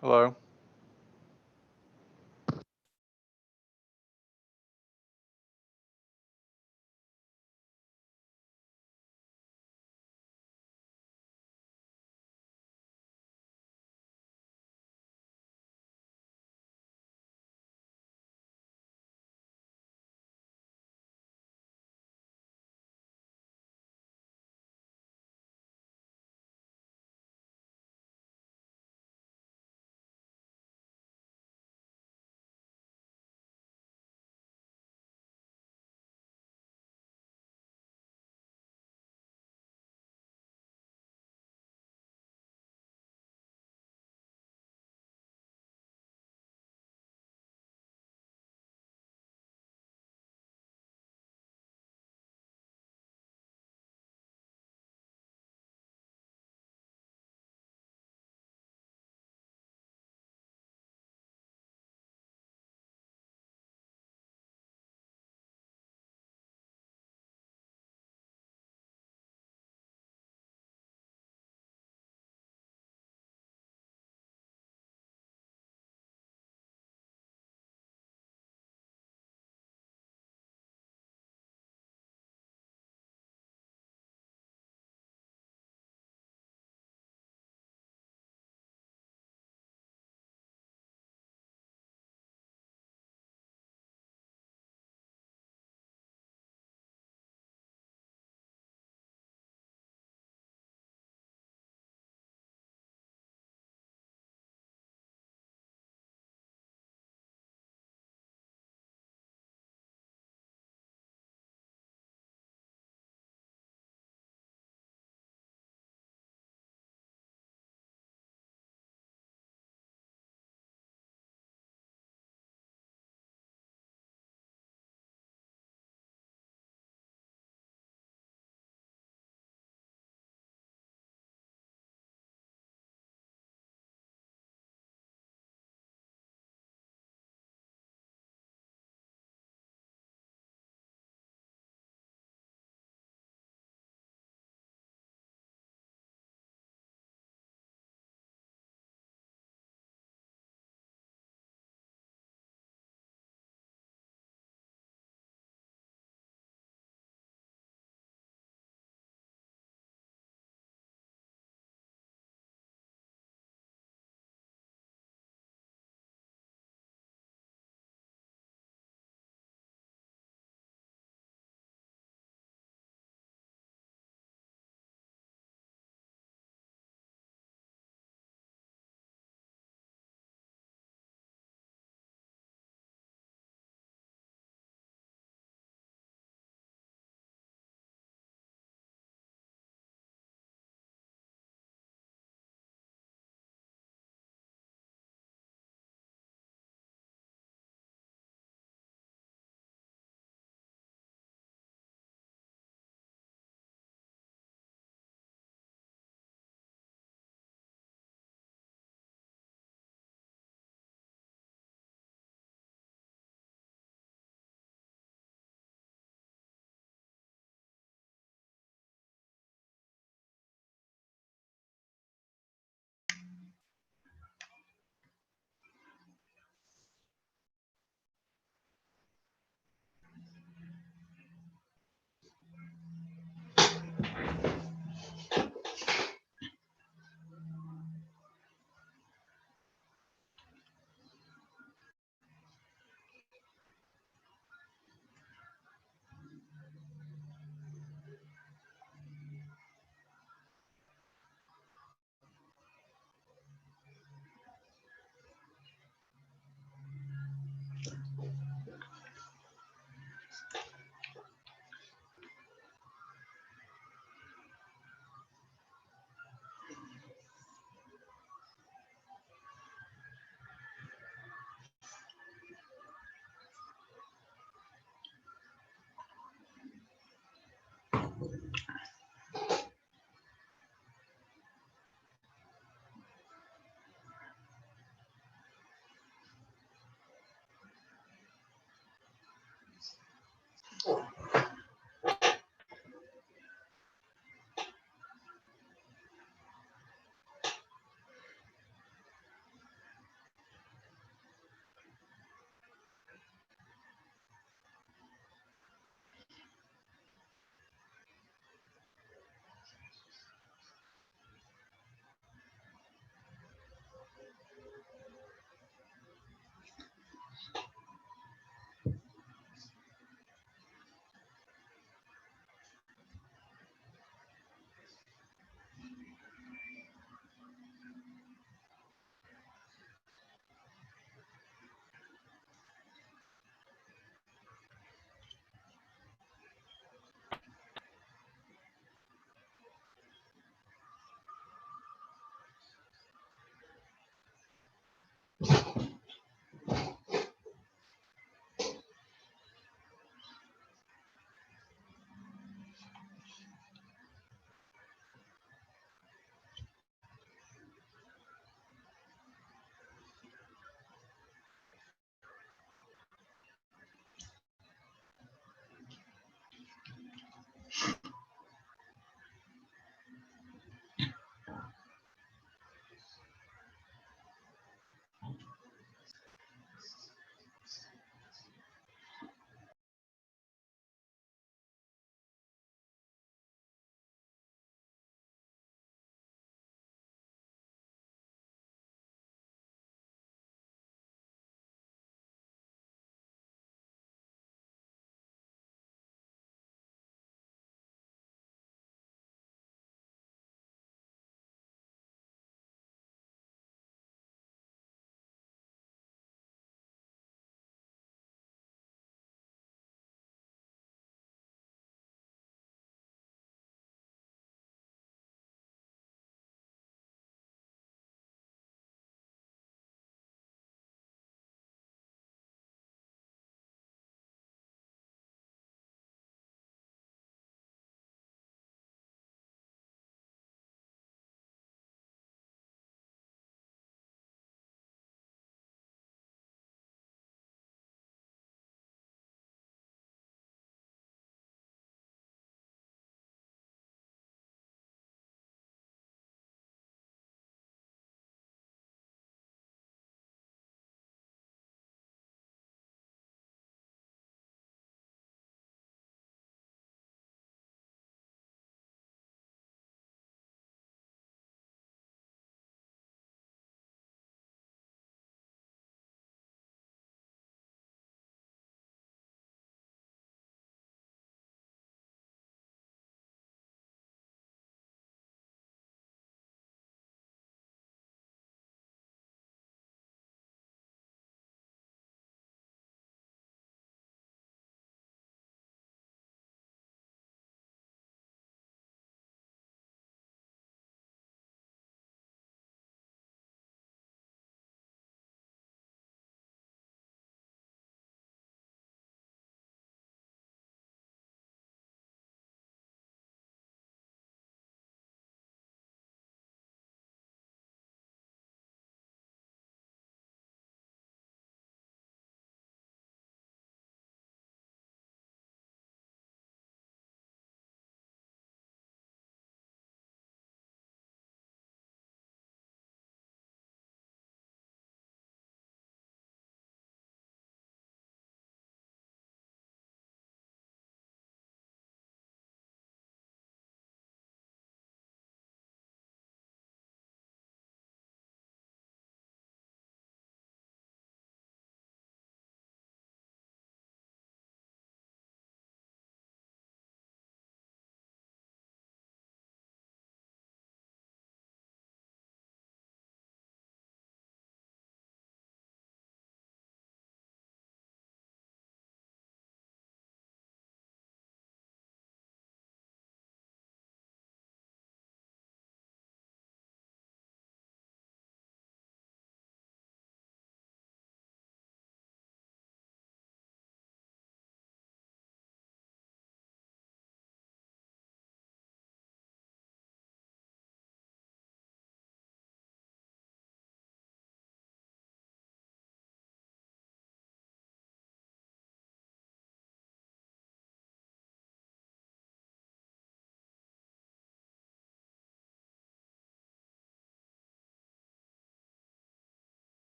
Hello.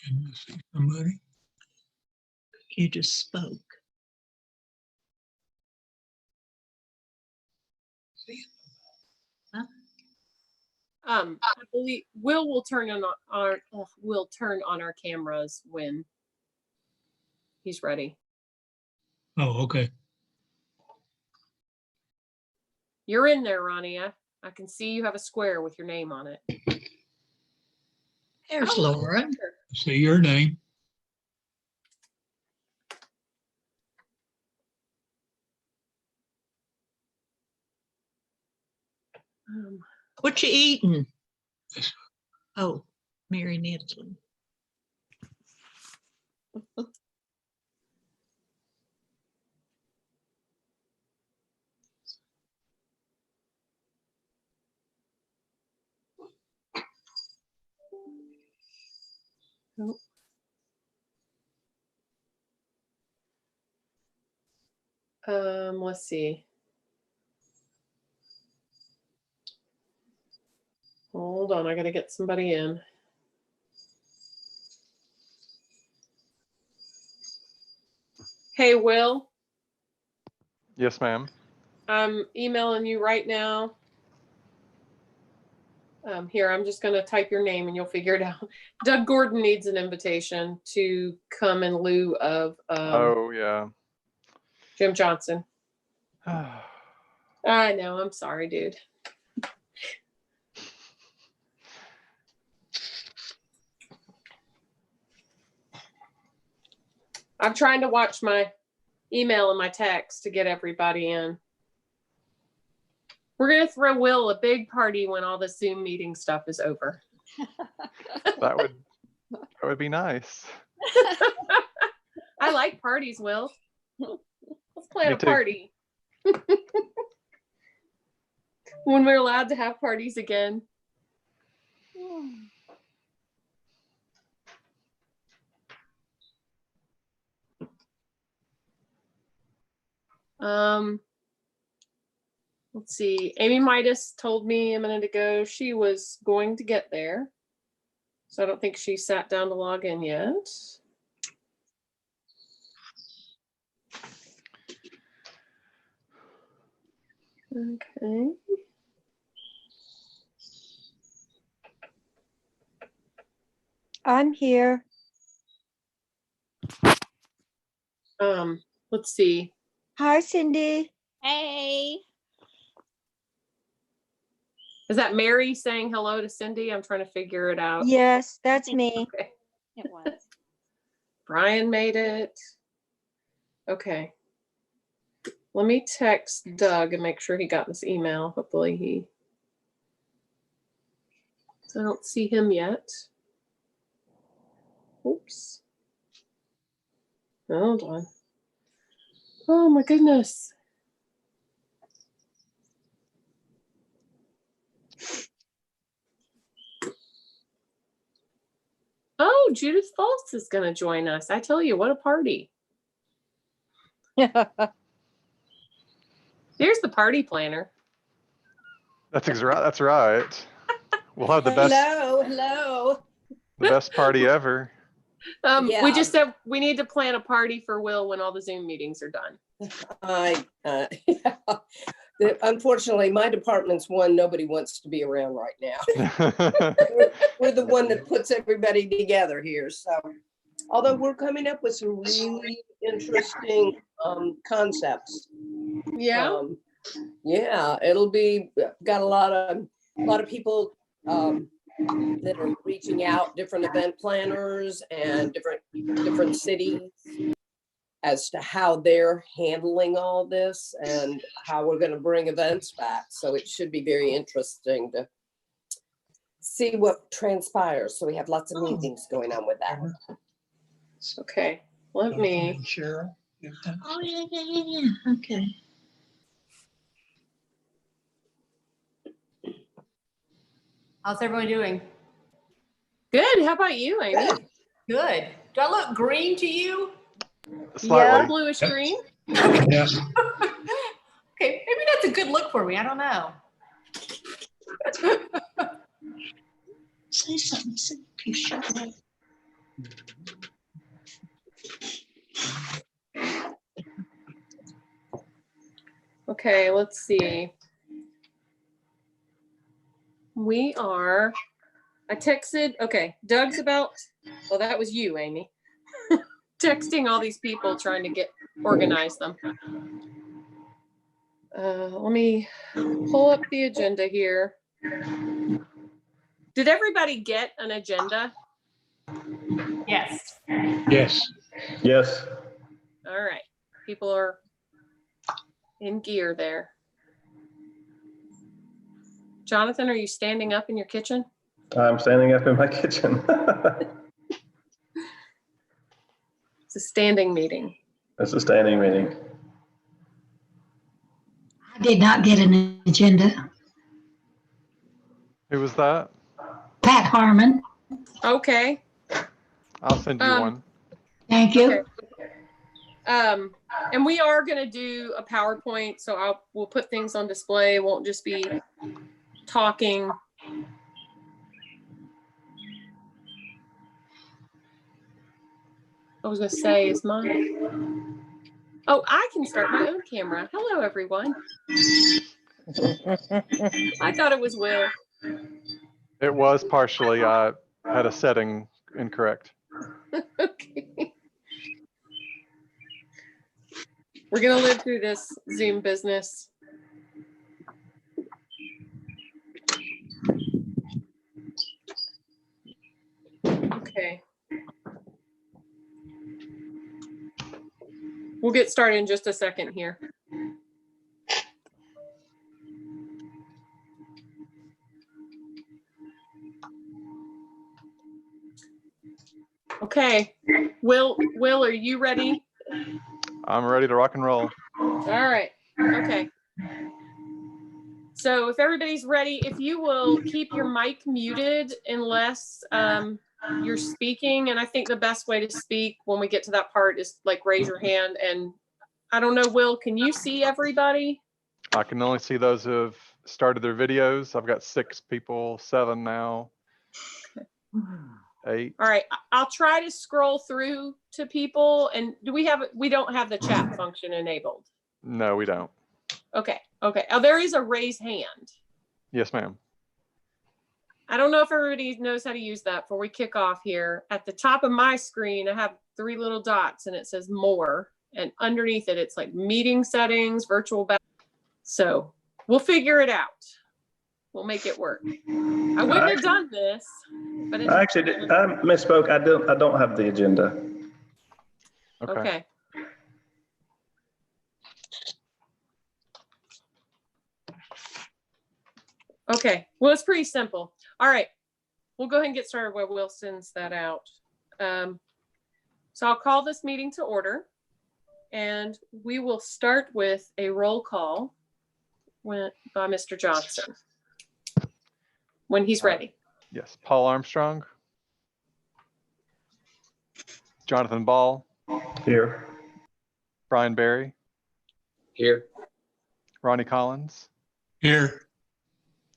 Shouldn't I see somebody? You just spoke. I believe will turn on our will turn on our cameras when he's ready. Oh, okay. You're in there, Ronnie. I can see you have a square with your name on it. There's Oh, Laura. See your name. What you eating? Oh, Mary Nancy. Nope. Let's see. Hold on, I gotta get somebody in. Hey, Will, Yes, ma'am. I'm emailing you right now. Here, I'm just gonna type your name and you'll figure it out. Doug Gordon needs an invitation to come in lieu of Oh, yeah. Jim Johnson. I know, I'm sorry, dude. I'm trying to watch my email and my text to get everybody in. We're gonna throw Will a big party when all the Zoom meeting stuff is over. That would be nice. I like parties, Will. Let's plan Me a too. party. When we're allowed to have parties again. Let's see. Amy Midas told me a minute ago she was going to get there. So I don't think she sat down to log in yet. Okay. I'm here. Let's see. Hi, Cindy. Hey. Is that Mary saying hello to Cindy? I'm trying to figure it out. Yes, that's me. Okay. It was. Brian made it. Okay. Let me text Doug and make sure he got this email. Hopefully he. So I don't see him yet. Oops. Hold on. Oh my goodness. Oh, Judith False is going to join us. I tell you, what a party. There's the party planner. That's right. We'll have the best party ever. We just said we need to plan a party for Will when all the Zoom meetings are done. Unfortunately, my department's one nobody wants to be around right now. We're the one that puts everybody together here. So, although we're coming up with some really interesting concepts. Yeah. Yeah, it'll be got a lot of people that are reaching out, different event planners and different cities, as to how they're handling all this and how we're going to bring events back. So it should be very interesting to see what transpires. So we have lots of meetings going on with that. Okay. Let me. Cheryl. Oh, yeah. Okay. How's everyone doing? Good. How about you, Amy? Good. Do I look green to you? Slightly. Bluish green. Yes. Okay, maybe that's a good look for me. I don't know. Say something. Say, you shut up. Okay, let's see. I texted, okay, Doug's about, well, that was you, Amy. Texting all these people trying to organize them. Let me pull up the agenda here. Did everybody get an agenda? Yes. Yes. Yes, All right, people are in gear there. Jonathan, are you standing up in your kitchen? I'm standing up in my kitchen. It's a standing meeting. It's a standing meeting. I did not get an agenda. Who was that? Pat Harmon, Okay. I'll send you one. thank you. Okay. And we are gonna do a PowerPoint, so we'll put things on display. It won't just be talking. I was gonna say, is mine? Oh, I can start my own camera. Hello, everyone. I thought it was Will. It was partially, I had a setting incorrect. Okay. We're gonna live through this Zoom business. Okay. We'll get started in just a second here. Okay, Will, are you ready? I'm ready to rock and roll. All right, okay. So if everybody's ready, if you will keep your mic muted unless you're speaking. And I think the best way to speak when we get to that part is like raise your hand. And I don't know, Will, can you see everybody? I can only see those who have started their videos. I've got 6 people, 7 now. 8. All right, I'll try to scroll through to people. And we don't have the chat function enabled. No, we don't. Okay. Oh, there is a raise hand. Yes, ma'am. I don't know if everybody knows how to use that before we kick off here. At the top of my screen, I have 3 little dots and it says more. And underneath it, it's like meeting settings, virtual back. So we'll figure it out. We'll make it work. I wouldn't have done this, but it's I misspoke. I don't have the agenda. okay. Okay, well, it's pretty simple. All right, we'll go ahead and get started while Will sends that out. So I'll call this meeting to order, and we will start with a roll call by Mr. Johnson when he's ready. Yes, Paul Armstrong. Jonathan Ball. Here. Brian Barry. Here. Ronnie Collins. Here.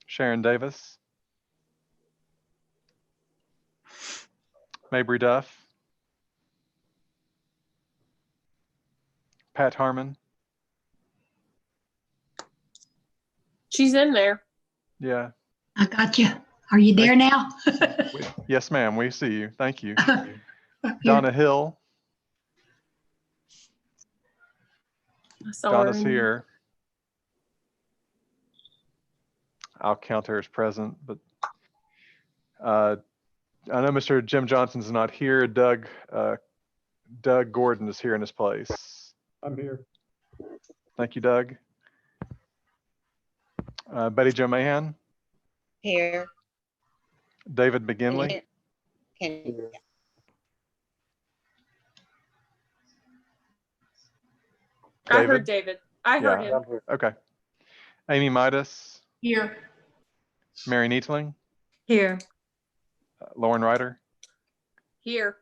Sharon Davis. Mabry Duff. Pat Harmon. She's in there. Yeah. I got you. Are you there now? Yes, ma'am. We see you. Thank you. Donna Hill. I saw her Donna's in there. here. I'll count her as present, but I know Mr. Jim Johnson's not here. Doug Gordon is here in his place. I'm here. Thank you, Doug. Betty Jo Mahan. Here. David McGinley. I heard David. I heard him. Okay. Amy Midas. Here. Mary Neatling. Here. Lauren Ryder. Here.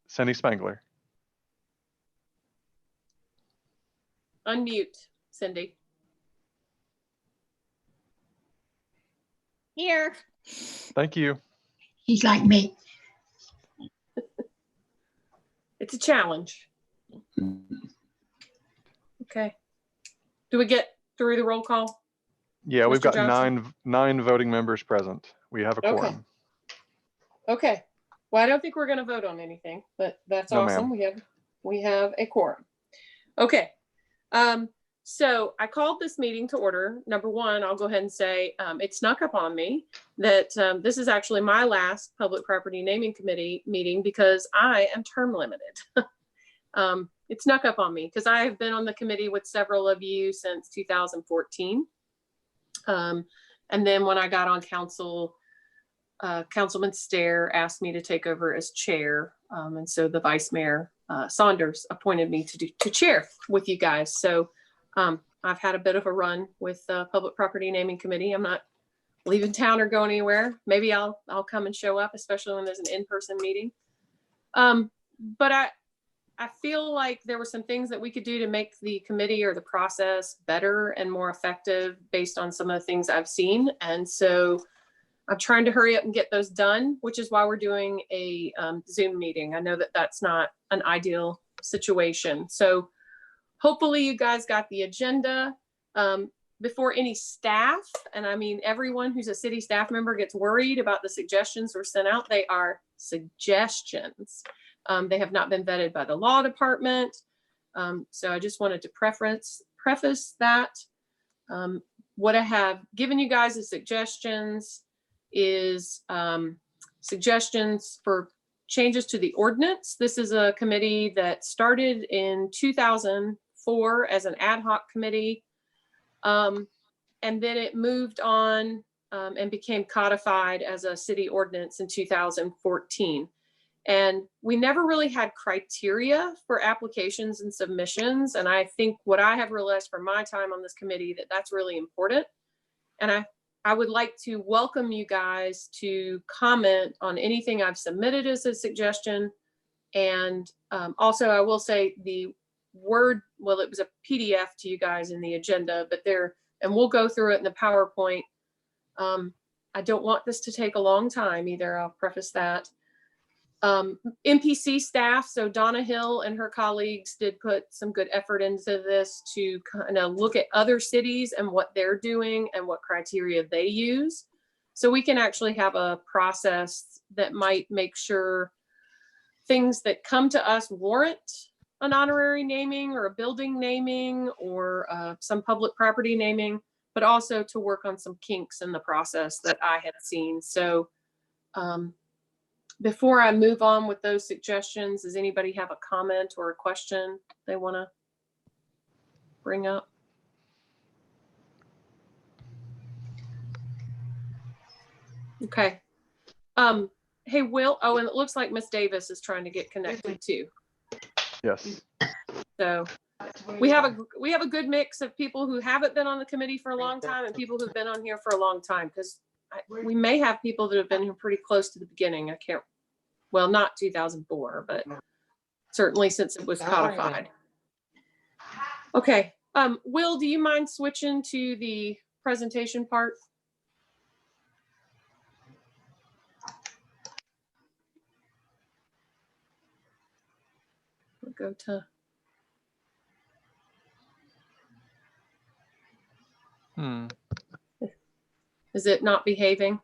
Cindy Spangler. Unmute, Cindy. Here. Thank you. He's like me. It's a challenge. Okay. Do we get through the roll call? Yeah, we've Mr. got Johnson? nine voting members present. We have a Okay. quorum. Okay. Well, I don't think we're going to vote on anything, but that's No, awesome. We have a quorum. Okay. So I called this meeting to order. Number one, I'll go ahead and say it snuck up on me that this is actually my last Public Property Naming Committee meeting because I am term limited. It snuck up on me because I have been on the committee with several of you since 2014. And then when I got on council, Councilman Stair asked me to take over as chair. And so the Vice Mayor Saunders appointed me to chair with you guys. So I've had a bit of a run with the Public Property Naming Committee. I'm not leaving town or going anywhere. Maybe I'll come and show up, especially when there's an in-person meeting. But I feel like there were some things that we could do to make the committee or the process better and more effective based on some of the things I've seen. And so I'm trying to hurry up and get those done, which is why we're doing a Zoom meeting. I know that that's not an ideal situation. So hopefully you guys got the agenda. Before any staff, and I mean everyone who's a city staff member gets worried about the suggestions that were sent out, they are suggestions. They have not been vetted by the law department. So I just wanted to preface that. What I have given you guys as suggestions is suggestions for changes to the ordinance. This is a committee that started in 2004 as an ad hoc committee. And then it moved on and became codified as a city ordinance in 2014. And we never really had criteria for applications and submissions. And I think what I have realized from my time on this committee that that's really important. And I would like to welcome you guys to comment on anything I've submitted as a suggestion. And also I will say the Word, well, it was a PDF to you guys in the agenda, but and we'll go through it in the PowerPoint. I don't want this to take a long time either. I'll preface that. MPC staff, so Donna Hill and her colleagues did put some good effort into this to kind of look at other cities and what they're doing and what criteria they use. So we can actually have a process that might make sure things that come to us warrant an honorary naming or a building naming or some public property naming, but also to work on some kinks in the process that I had seen. So before I move on with those suggestions, does anybody have a comment or a question they want to bring up? Okay. Hey, Will. Oh, and it looks like Miss Davis is trying to get connected too. Yes. So we have a good mix of people who haven't been on the committee for a long time and people who've been on here for a long time, because we may have people that have been here pretty close to the beginning. Well, not 2004, but certainly since it was codified. Okay. Will, do you mind switching to the presentation part? We'll go to. Is it not behaving?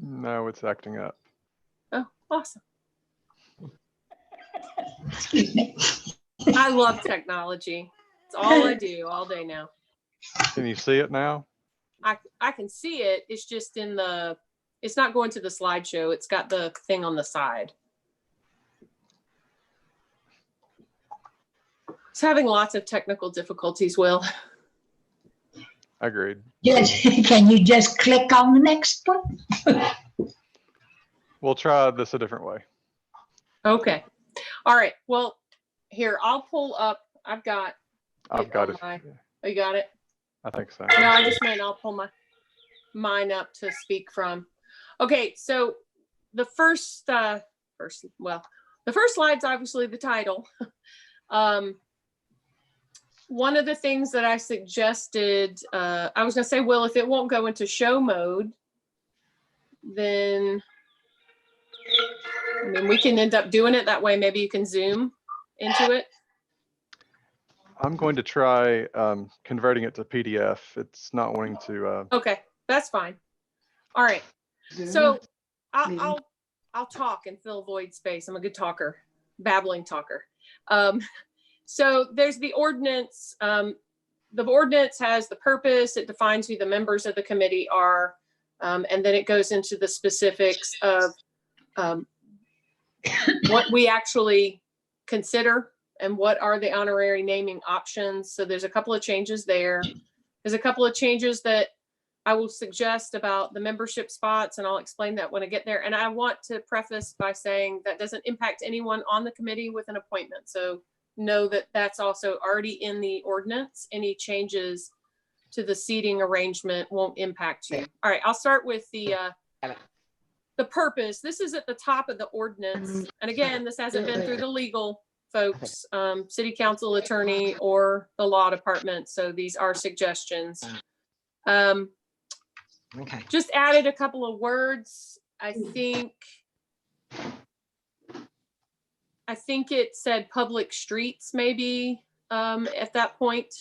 No, it's acting up. Oh, awesome. Excuse me. I love technology. It's all I do all day now. Can you see it now? I can see it. It's just it's not going to the slideshow. It's got the thing on the side. It's having lots of technical difficulties, Will. Agreed. Yes, can you just click on the next one? We'll try this a different way. Okay. All right. Well, here, I'll pull up. I've got it. Oh, you got it? I think so. No, I just meant I'll pull mine up to speak from. Okay. So the first slide's obviously the title. One of the things that I suggested, I was going to say, Will, if it won't go into show mode, then I mean, we can end up doing it that way. Maybe you can zoom into it. I'm going to try converting it to PDF. It's not wanting to. Okay, that's fine. All right. So I'll talk and fill void space. I'm a good talker, babbling talker. So there's the ordinance. The ordinance has the purpose. It defines who the members of the committee are. And then it goes into the specifics of what we actually consider and what are the honorary naming options. So there's a couple of changes there. There's a couple of changes that I will suggest about the membership spots, and I'll explain that when I get there. And I want to preface by saying that doesn't impact anyone on the committee with an appointment. So know that that's also already in the ordinance. Any changes to the seating arrangement won't impact you. All right, I'll start with the purpose. This is at the top of the ordinance. And again, this hasn't been through the legal folks, city council, attorney, or the law department. So these are suggestions. Just added a couple of words. I think it said public streets maybe at that point.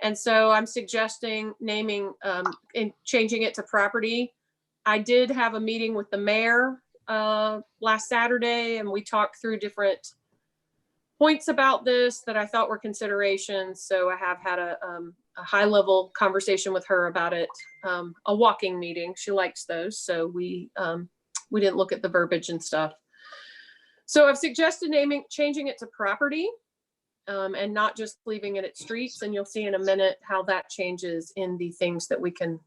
And so I'm suggesting naming and changing it to property. I did have a meeting with the mayor last Saturday, and we talked through different points about this that I thought were considerations. So I have had a high level conversation with her about it, a walking meeting. She likes those. So we didn't look at the verbiage and stuff. So I've suggested changing it to property and not just leaving it at streets. And you'll see in a minute how that changes in the things that we can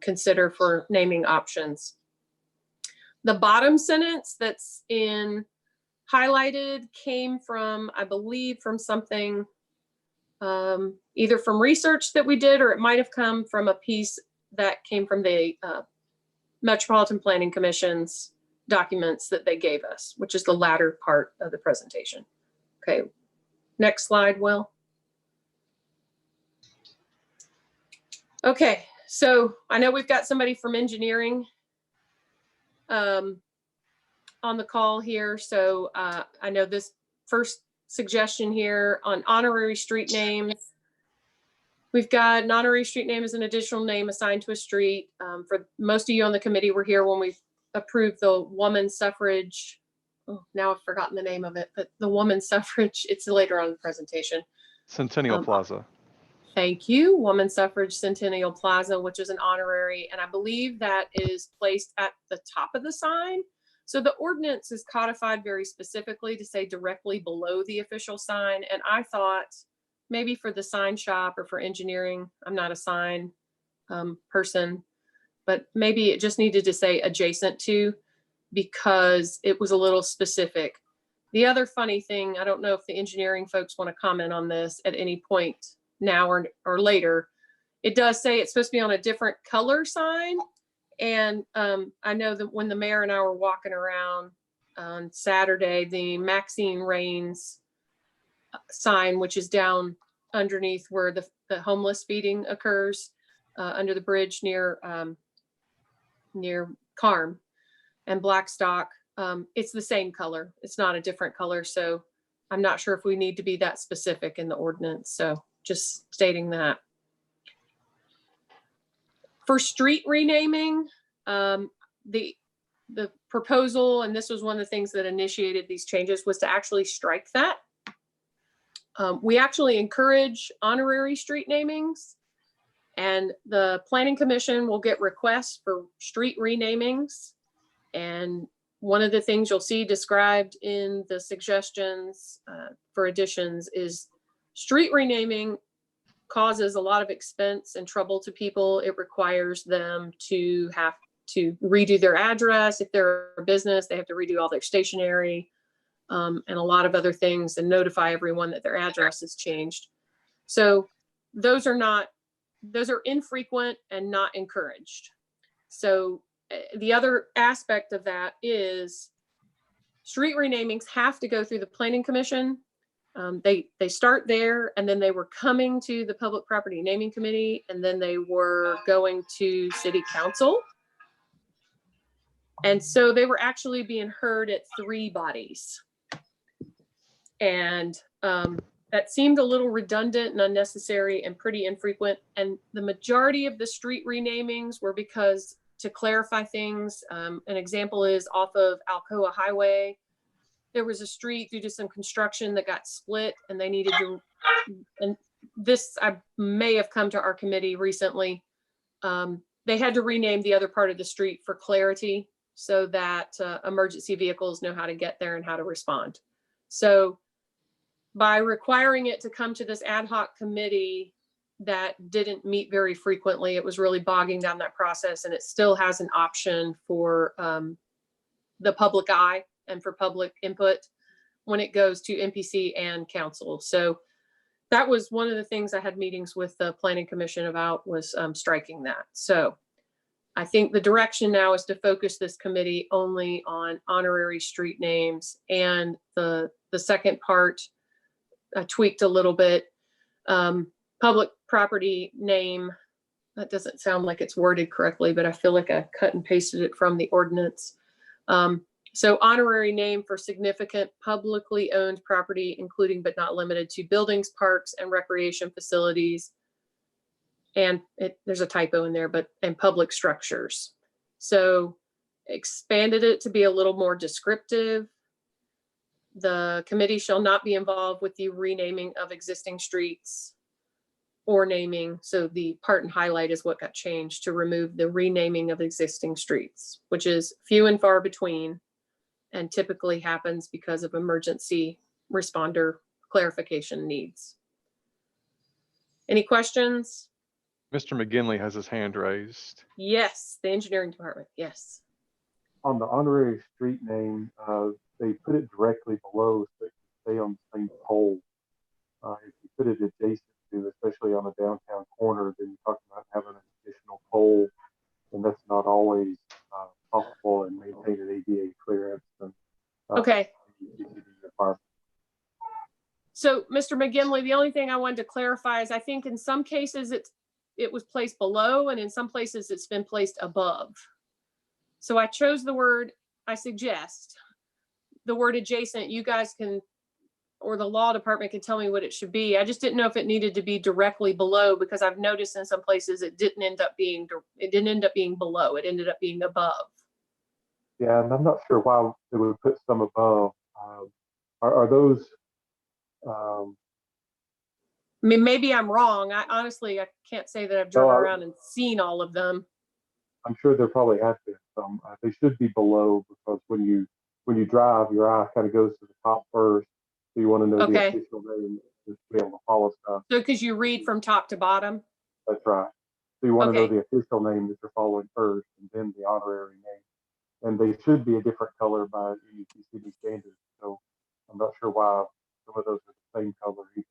consider for naming options. The bottom sentence that's in highlighted came from, I believe, from something either from research that we did, or it might have come from a piece that came from the Metropolitan Planning Commission's documents that they gave us, which is the latter part of the presentation. Okay, next slide, Will. Okay, so I know we've got somebody from engineering on the call here. So I know this first suggestion here on honorary street names. We've got an honorary street name as an additional name assigned to a street. For most of you on the committee were here when we approved the woman suffrage. Oh, now I've forgotten the name of it, but the woman suffrage, it's later on in the presentation. Centennial Plaza. Thank you. Woman Suffrage Centennial Plaza, which is an honorary, and I believe that is placed at the top of the sign. So the ordinance is codified very specifically to say directly below the official sign. And I thought maybe for the sign shop or for engineering, I'm not a sign person, but maybe it just needed to say adjacent to, because it was a little specific. The other funny thing, I don't know if the engineering folks want to comment on this at any point now or later. It does say it's supposed to be on a different color sign. And I know that when the mayor and I were walking around on Saturday, the Maxine Rains sign, which is down underneath where the homeless feeding occurs, under the bridge near Carm and Blackstock, it's the same color. It's not a different color. So I'm not sure if we need to be that specific in the ordinance. So just stating that. For street renaming, the proposal, and this was one of the things that initiated these changes, was to actually strike that. We actually encourage honorary street namings, and the Planning Commission will get requests for street renamings. And one of the things you'll see described in the suggestions for additions is street renaming causes a lot of expense and trouble to people. It requires them to have to redo their address. If they're a business, they have to redo all their stationery and a lot of other things, and notify everyone that their address has changed. So those are infrequent and not encouraged. So the other aspect of that is street renamings have to go through the Planning Commission. They start there, and then they were coming to the Public Property Naming Committee, and then they were going to City Council. And so they were actually being heard at 3 bodies. And that seemed a little redundant and unnecessary and pretty infrequent. And the majority of the street renamings were because to clarify things. An example is off of Alcoa Highway. There was a street due to some construction that got split and they needed to, and this I may have come to our committee recently. They had to rename the other part of the street for clarity so that emergency vehicles know how to get there and how to respond. So by requiring it to come to this ad hoc committee that didn't meet very frequently, it was really bogging down that process, and it still has an option for the public eye and for public input when it goes to MPC and council. So that was one of the things I had meetings with the planning commission about, was striking that. So I think the direction now is to focus this committee only on honorary street names, and the second part I tweaked a little bit. Public property name, that doesn't sound like it's worded correctly, but I feel like I cut and pasted it from the ordinance. So honorary name for significant publicly owned property, including but not limited to buildings, parks, and recreation facilities. And there's a typo in there, and public structures. So expanded it to be a little more descriptive. The committee shall not be involved with the renaming of existing streets or naming. So the part and highlight is what got changed to remove the renaming of existing streets, which is few and far between and typically happens because of emergency responder clarification needs. Any questions? Mr. McGinley has his hand raised. Yes, the engineering department, yes. On the honorary street name, they put it directly below so it can stay on the same pole. If you put it adjacent to, especially on a downtown corner, then you're talking about having an additional pole, and that's not always possible and maintain an ADA clearance. And, Okay. So, Mr. McGinley, the only thing I wanted to clarify is I think in some cases it was placed below, and in some places it's been placed above. So I chose the word, I suggest, the word adjacent. You guys can, or the law department can tell me what it should be. I just didn't know if it needed to be directly below, because I've noticed in some places it didn't end up being below. It ended up being above. Yeah, and I'm not sure why they would put some above. Are those? I mean, maybe I'm wrong. I can't say that I've driven around and seen all of them. I'm sure there probably have been some. They should be below, because when you drive, your eye kind of goes to the top first. So you want to know the official name to be able to follow stuff. So because you read from top to bottom? That's right. So you want to know the official name that you're following first, and then the honorary name. And they should be a different color by UCCD standards. So I'm not sure why some of those are the same color either.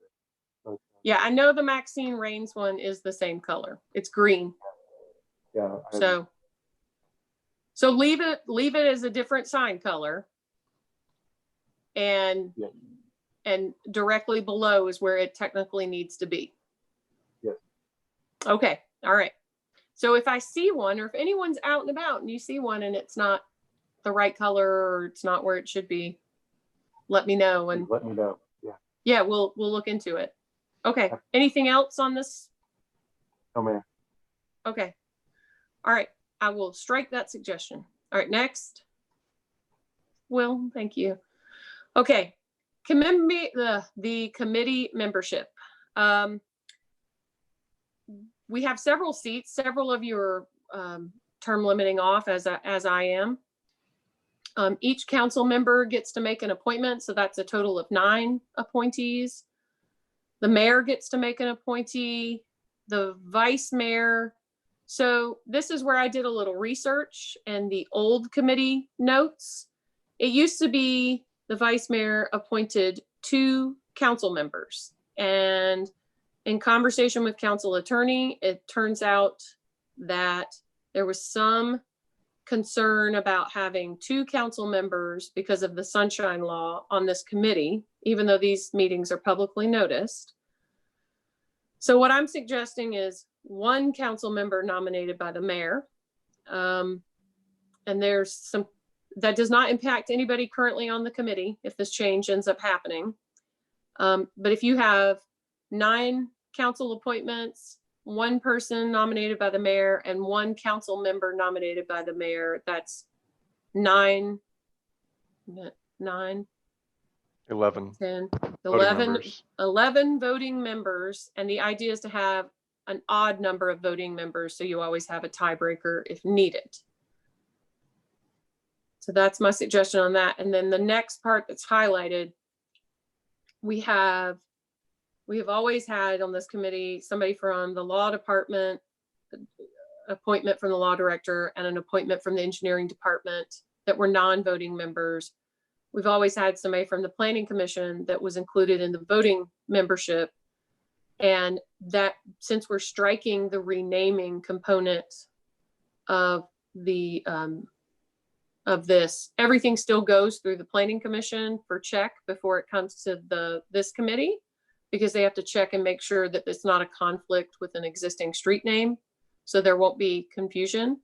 But, yeah, I know the Maxine Rains one is the same color. It's green. Yeah. So leave it as a different sign color. And directly below is where it technically needs to be. Yes. Okay. All right. So if I see one, or if anyone's out and about and you see one and it's not the right color, or it's not where it should be, let me know. And let me know. Yeah. Yeah, we'll look into it. Okay. Anything else on this? No, ma'am. Okay. All right. I will strike that suggestion. All right. Next. Will, thank you. Okay. The committee membership. We have several seats. Several of you are term limiting off, as I am. Each council member gets to make an appointment, so that's a total of 9 appointees. The mayor gets to make an appointee, the vice mayor. So this is where I did a little research and the old committee notes. It used to be the vice mayor appointed 2 council members, and in conversation with council attorney, it turns out that there was some concern about having 2 council members because of the sunshine law on this committee, even though these meetings are publicly noticed. So what I'm suggesting is 1 council member nominated by the mayor. And there's some, that does not impact anybody currently on the committee if this change ends up happening. But if you have 9 council appointments, 1 person nominated by the mayor and 1 council member nominated by the mayor, that's 9, 11 10, voting 11, members. 11 voting members. And the idea is to have an odd number of voting members, so you always have a tiebreaker if needed. So that's my suggestion on that. And then the next part that's highlighted, we have always had on this committee somebody from the law department, appointment from the law director, and an appointment from the engineering department that were non-voting members. We've always had somebody from the planning commission that was included in the voting membership. And that, since we're striking the renaming component of the of this, everything still goes through the planning commission for check before it comes to this committee, because they have to check and make sure that it's not a conflict with an existing street name, so there won't be confusion.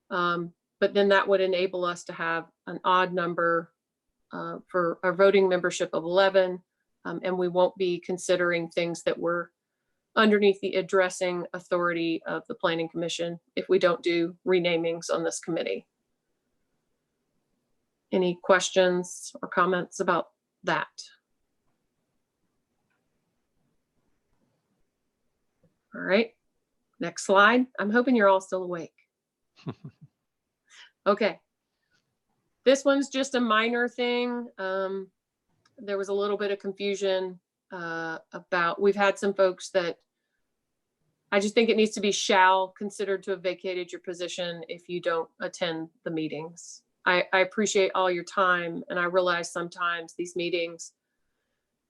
But then that would enable us to have an odd number for a voting membership of 11, and we won't be considering things that were underneath the addressing authority of the planning commission if we don't do renamings on this committee. Any questions or comments about that? All right, next slide. I'm hoping you're all still awake. Okay. This one's just a minor thing. There was a little bit of confusion about, we've had some folks that I just think it needs to be shall considered to have vacated your position if you don't attend the meetings. I appreciate all your time, and I realize sometimes these meetings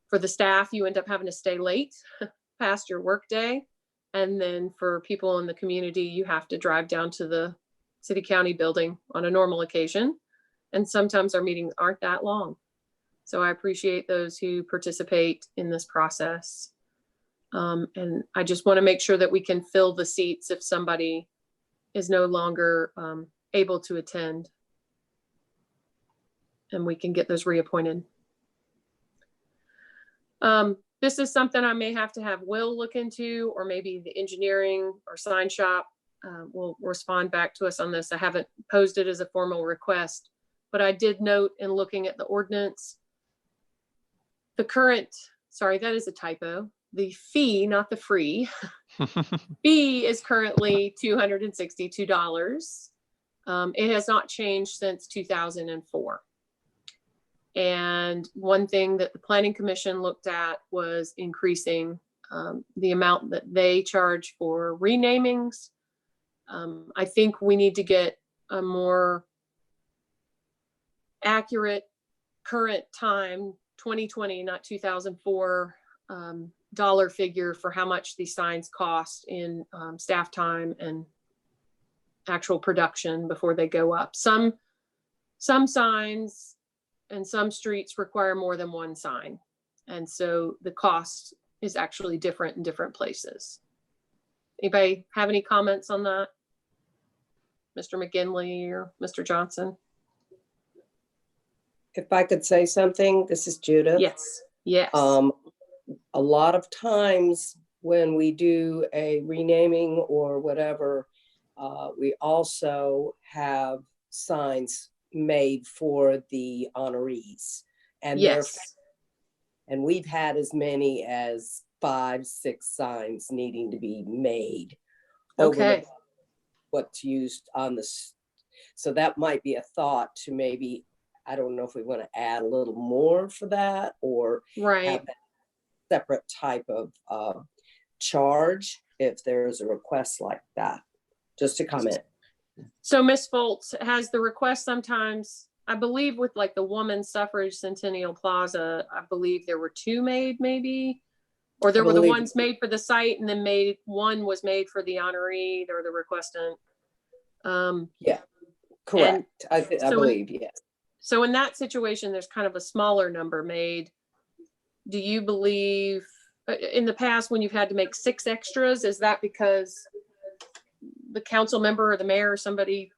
for the staff, you end up having to stay late past your work day. And then for people in the community, you have to drive down to the city county building on a normal occasion. And sometimes our meetings aren't that long. So I appreciate those who participate in this process. And I just want to make sure that we can fill the seats if somebody is no longer able to attend, and we can get those reappointed. This is something I may have to have Will look into, or maybe the engineering or sign shop will respond back to us on this. I haven't posed it as a formal request, but I did note in looking at the ordinance, the current, sorry, that is a typo. The fee, not the free, fee is currently $262. It has not changed since 2004. And one thing that the Planning Commission looked at was increasing the amount that they charge for renamings. I think we need to get a more accurate current time, 2020, not 2004, dollar figure for how much these signs cost in staff time and actual production before they go up. Some signs and some streets require more than one sign. And so the cost is actually different in different places. Anybody have any comments on that? Mr. McGinley or Mr. Johnson? If I could say something, this is Judith. Yes, yes. A lot of times when we do a renaming or whatever, we also have signs made for the honorees. And yes. And we've had as many as 5, 6 signs needing to be made. Okay. What's used on this. So that might be a thought to maybe, I don't know if we want to add a little more for that, or Right. have that separate type of charge if there's a request like that. Just a comment. So Ms. Foltz, has the request sometimes, I believe with like the Women's Suffrage Centennial Plaza, I believe there were 2 made maybe, or there were the ones made for the site and then one was made for the honoree or the requestant. Yeah, correct. I believe, yes. So in that situation, there's kind of a smaller number made. Do you believe in the past when you've had to make 6 extras, is that because the council member or the mayor or somebody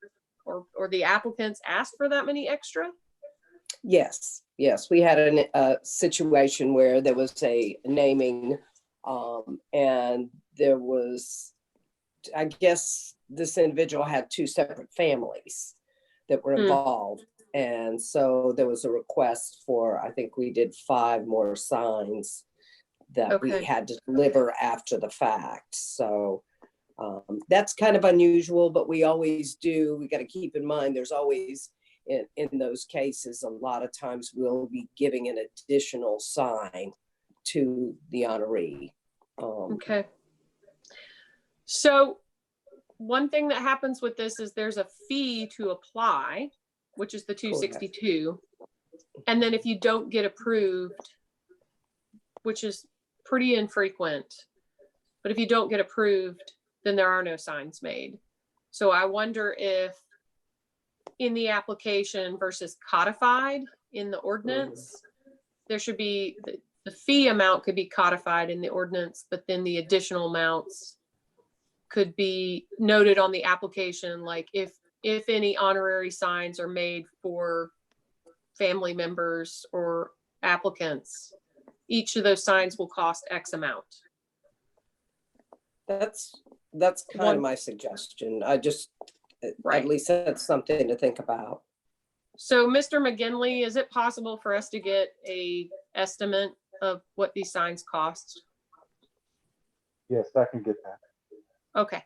or the applicants asked for that many extra? Yes, yes, we had a situation where there was a naming, and there was, I guess this individual had two separate families that were Hmm. involved. And so there was a request for, I think we did 5 more signs that we Okay. had to deliver after the fact. So that's kind of unusual, but we always do. We got to keep in mind, there's always, in those cases, a lot of times we'll be giving an additional sign to the honoree. Okay. So one thing that happens with this is there's a fee to apply, which is the $262. And then if you don't get approved, which is pretty infrequent, but if you don't get approved, then there are no signs made. So I wonder if in the application versus codified in the ordinance, there should be, the fee amount could be codified in the ordinance, but then the additional amounts could be noted on the application, like if any honorary signs are made for family members or applicants, each of those signs will cost X amount. That's kind of my suggestion. I just, Right. at least that's something to think about. So Mr. McGinley, is it possible for us to get a estimate of what these signs cost? Yes, I can get that. Okay,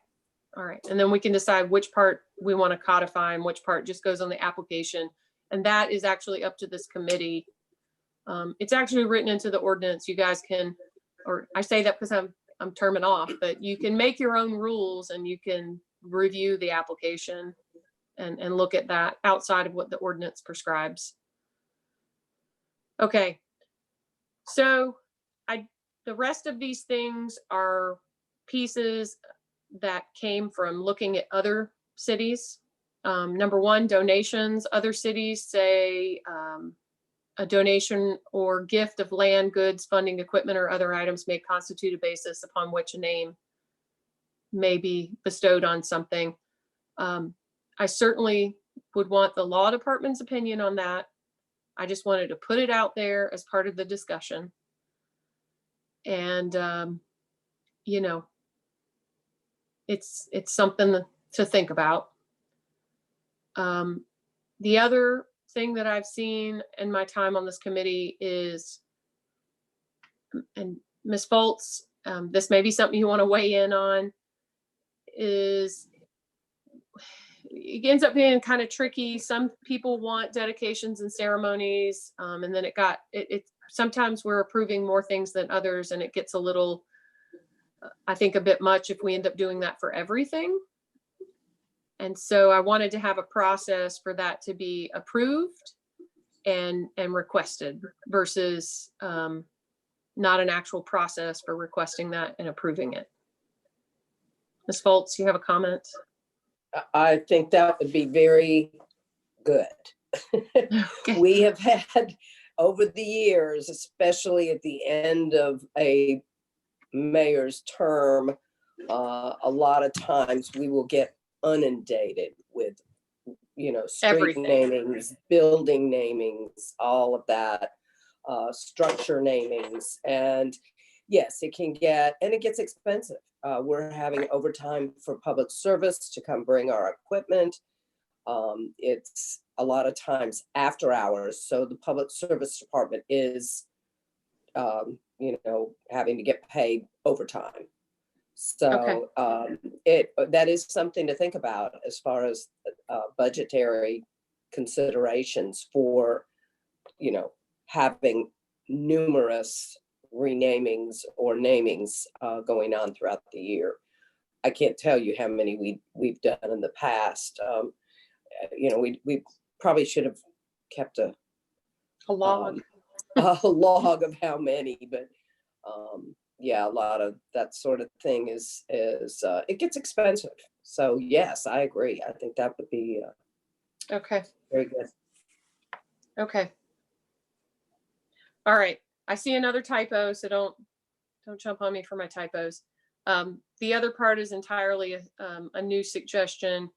all right. And then we can decide which part we want to codify and which part just goes on the application. And that is actually up to this committee. It's actually written into the ordinance. You guys can, or I say that because I'm terming off, but you can make your own rules and you can review the application and look at that outside of what the ordinance prescribes. Okay. So the rest of these things are pieces that came from looking at other cities. Number one, donations. Other cities say a donation or gift of land, goods, funding, equipment, or other items may constitute a basis upon which a name may be bestowed on something. I certainly would want the law department's opinion on that. I just wanted to put it out there as part of the discussion. And, you know, it's something to think about. The other thing that I've seen in my time on this committee is, and Ms. Foltz, this may be something you want to weigh in on, is it ends up being kind of tricky. Some people want dedications and ceremonies, and then it sometimes we're approving more things than others, and it gets a little, I think, a bit much if we end up doing that for everything. And so I wanted to have a process for that to be approved and requested versus not an actual process for requesting that and approving it. Ms. Foltz, you have a comment? I think that would be very good. Okay. We have had over the years, especially at the end of a mayor's term, a lot of times we will get inundated with, street Everything. namings, building namings, all of that, structure namings. And yes, it gets expensive. We're having overtime for public service to come bring our equipment. It's a lot of times after hours. So the public service department is, having to get paid overtime. So that is something to think about as far as budgetary considerations for, having numerous renamings or namings going on throughout the year. I can't tell you how many we've done in the past. We probably should have kept a log. A log of how many, but yeah, a lot of that sort of thing is it gets expensive. So yes, I agree. I think that would be Okay. very good. Okay. All right. I see another typo, so don't jump on me for my typos. The other part is entirely a new suggestion.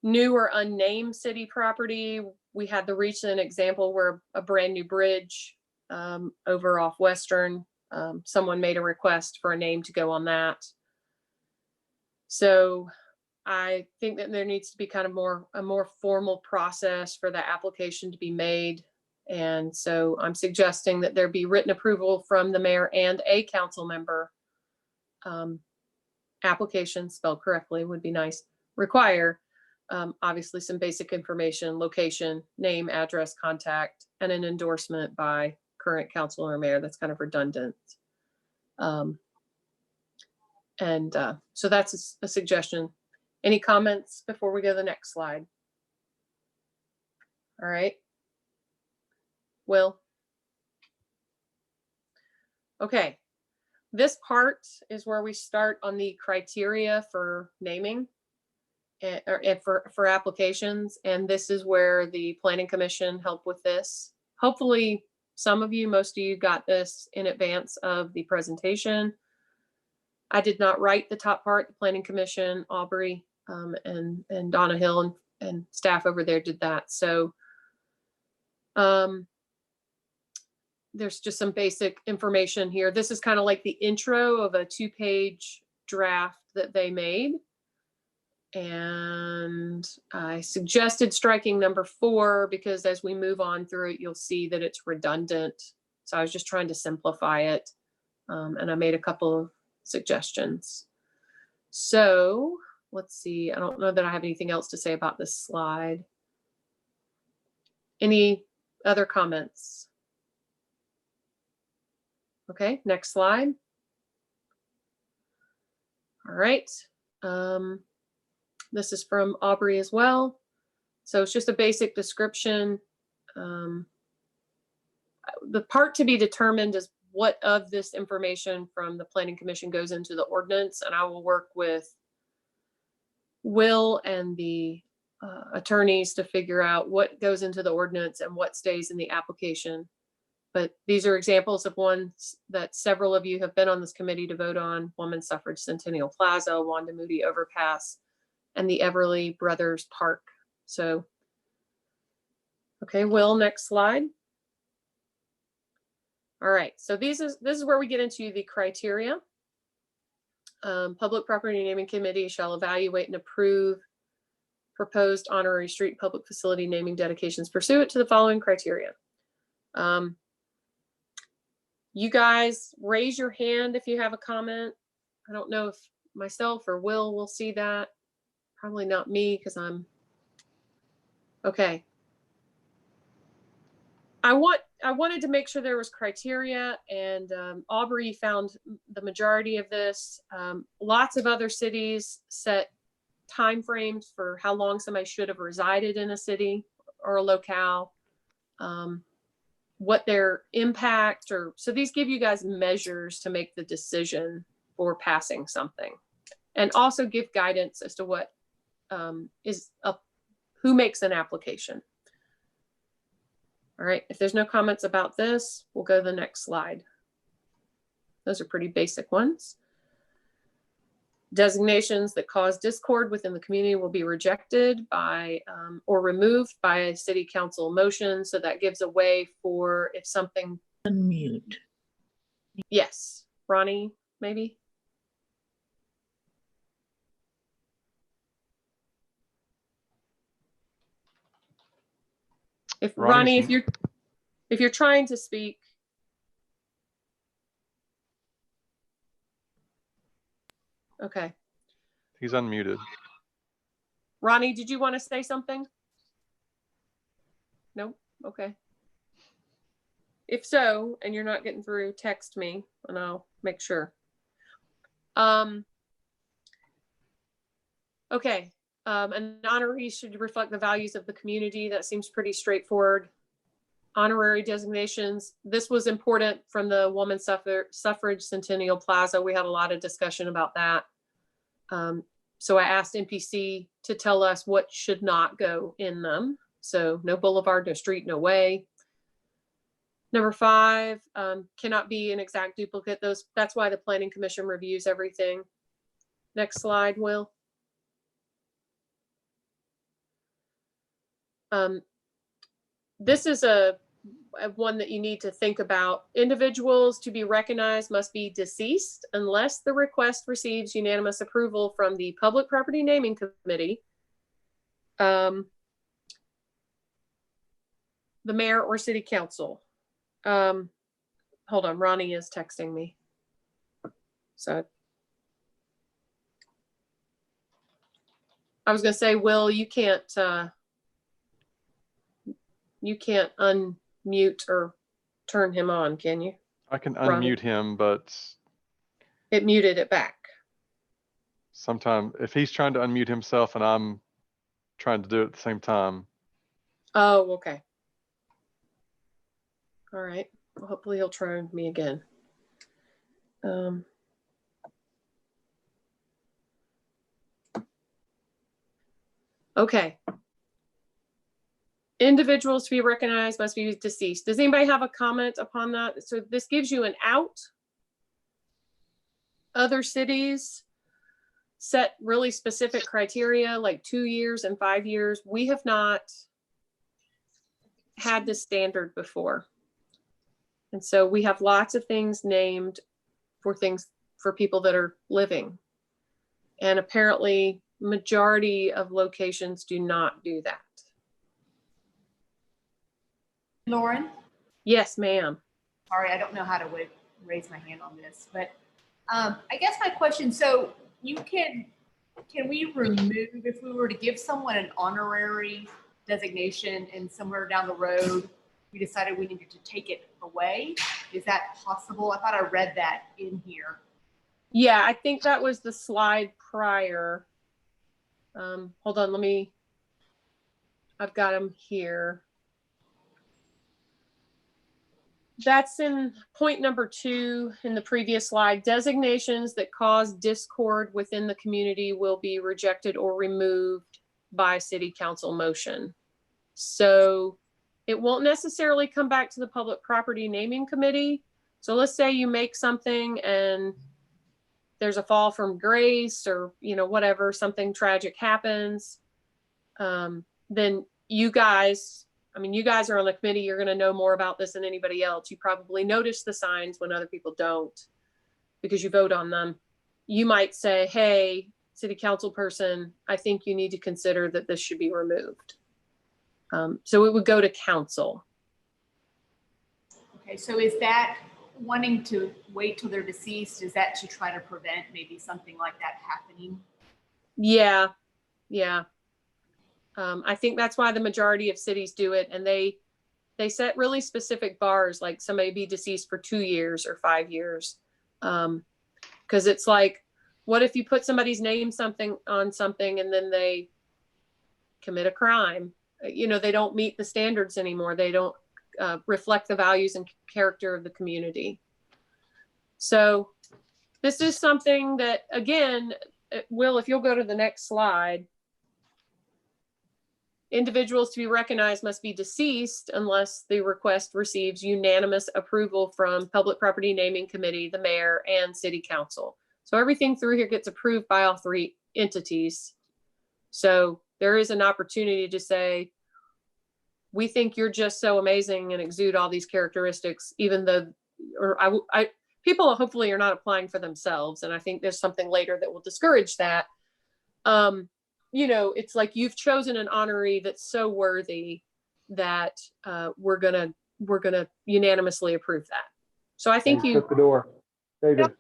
new or unnamed city property. We had the recent example where a brand new bridge over off Western, someone made a request for a name to go on that. So I think that there needs to be kind of a more formal process for the application to be made. And so I'm suggesting that there be written approval from the mayor and a council member. Application spelled correctly would be nice. Require obviously some basic information, location, name, address, contact, and an endorsement by current council or mayor. That's kind of redundant. So that's a suggestion. Any comments before we go to the next slide? All right. Will? Okay. This part is where we start on the criteria for naming and for applications. And this is where the Planning Commission helped with this. Hopefully some of you, most of you got this in advance of the presentation. I did not write the top part. The Planning Commission, Aubrey, and Donna Hill and staff over there did that. So there's just some basic information here. This is kind of like the intro of a 2-page draft that they made. And I suggested striking number 4 because as we move on through it, you'll see that it's redundant. So I was just trying to simplify it. And I made a couple of suggestions. So let's see. I don't know that I have anything else to say about this slide. Any other comments? Okay, next slide. All right. This is from Aubrey as well. So it's just a basic description. The part to be determined is what of this information from the Planning Commission goes into the ordinance, and I will work with Will and the attorneys to figure out what goes into the ordinance and what stays in the application. But these are examples of ones that several of you have been on this committee to vote on: Women's Suffrage Centennial Plaza, Wanda Moody Overpass, and the Everly Brothers Park. So, okay, Will, next slide. All right, so this is where we get into the criteria. Public Property Naming Committee shall evaluate and approve proposed honorary street public facility naming dedications pursuant to the following criteria. You guys raise your hand if you have a comment. I don't know if myself or Will see that. Probably not me because I'm okay. I wanted to make sure there was criteria, and Aubrey found the majority of this. Lots of other cities set timeframes for how long somebody should have resided in a city or a locale, what their impact, or so these give you guys measures to make the decision for passing something, and also give guidance as to what who makes an application. All right, if there's no comments about this, we'll go to the next slide. Those are pretty basic ones. Designations that cause discord within the community will be rejected by or removed by a city council motion. So that gives a way for if something. Unmute. Yes, Ronnie, maybe. If Ronnie, if you're trying to speak. Okay. He's unmuted. Ronnie, did you want to say something? No? Okay. If so, and you're not getting through, text me and I'll make sure. Okay. An honorary should reflect the values of the community. That seems pretty straightforward. Honorary designations. This was important from the Women's Suffrage Centennial Plaza. We had a lot of discussion about that. So I asked NPC to tell us what should not go in them. So no boulevard, no street, no way. Number 5, cannot be an exact duplicate. That's why the Planning Commission reviews everything. Next slide, Will. This is a one that you need to think about. Individuals to be recognized must be deceased unless the request receives unanimous approval from the Public Property Naming Committee, the mayor or city council. Hold on, Ronnie is texting me. So I was gonna say, Will, you can't unmute or turn him on, can you? I can Ronnie? unmute him, but It muted it back. sometime if he's trying to unmute himself and I'm trying to do it at the same time. Oh, okay. All right. Well, hopefully he'll try me again. Okay. Individuals to be recognized must be deceased. Does anybody have a comment upon that? So this gives you an out. Other cities set really specific criteria, like 2 years and 5 years. We have not had this standard before. And so we have lots of things named for people that are living. And apparently majority of locations do not do that. Lauren, Yes, ma'am. sorry, I don't know how to raise my hand on this, but I guess my question, so can we remove, if we were to give someone an honorary designation and somewhere down the road, we decided we needed to take it away? Is that possible? I thought I read that in here. Yeah, I think that was the slide prior. Hold on, I've got them here. That's in point number 2 in the previous slide. Designations that cause discord within the community will be rejected or removed by city council motion. So it won't necessarily come back to the Public Property Naming Committee. So let's say you make something and there's a fall from grace or, whatever, something tragic happens. Then you guys are on the committee. You're going to know more about this than anybody else. You probably notice the signs when other people don't because you vote on them. You might say, hey, city council person, I think you need to consider that this should be removed. So it would go to council. Okay, so is that wanting to wait till they're deceased? Is that to try to prevent maybe something like that happening? Yeah. I think that's why the majority of cities do it. And they set really specific bars, like somebody be deceased for 2 years or 5 years. Because it's like, what if you put somebody's name on something and then they commit a crime? They don't meet the standards anymore. They don't reflect the values and character of the community. So this is something that, again, Will, if you'll go to the next slide. Individuals to be recognized must be deceased unless the request receives unanimous approval from Public Property Naming Committee, the mayor, and city council. So everything through here gets approved by all 3 entities. So there is an opportunity to say, we think you're just so amazing and exude all these characteristics, even though, people hopefully are not applying for themselves. And I think there's something later that will discourage that. It's like you've chosen an honoree that's so worthy that we're gonna unanimously approve that. So I think Shut the door. David. Yep.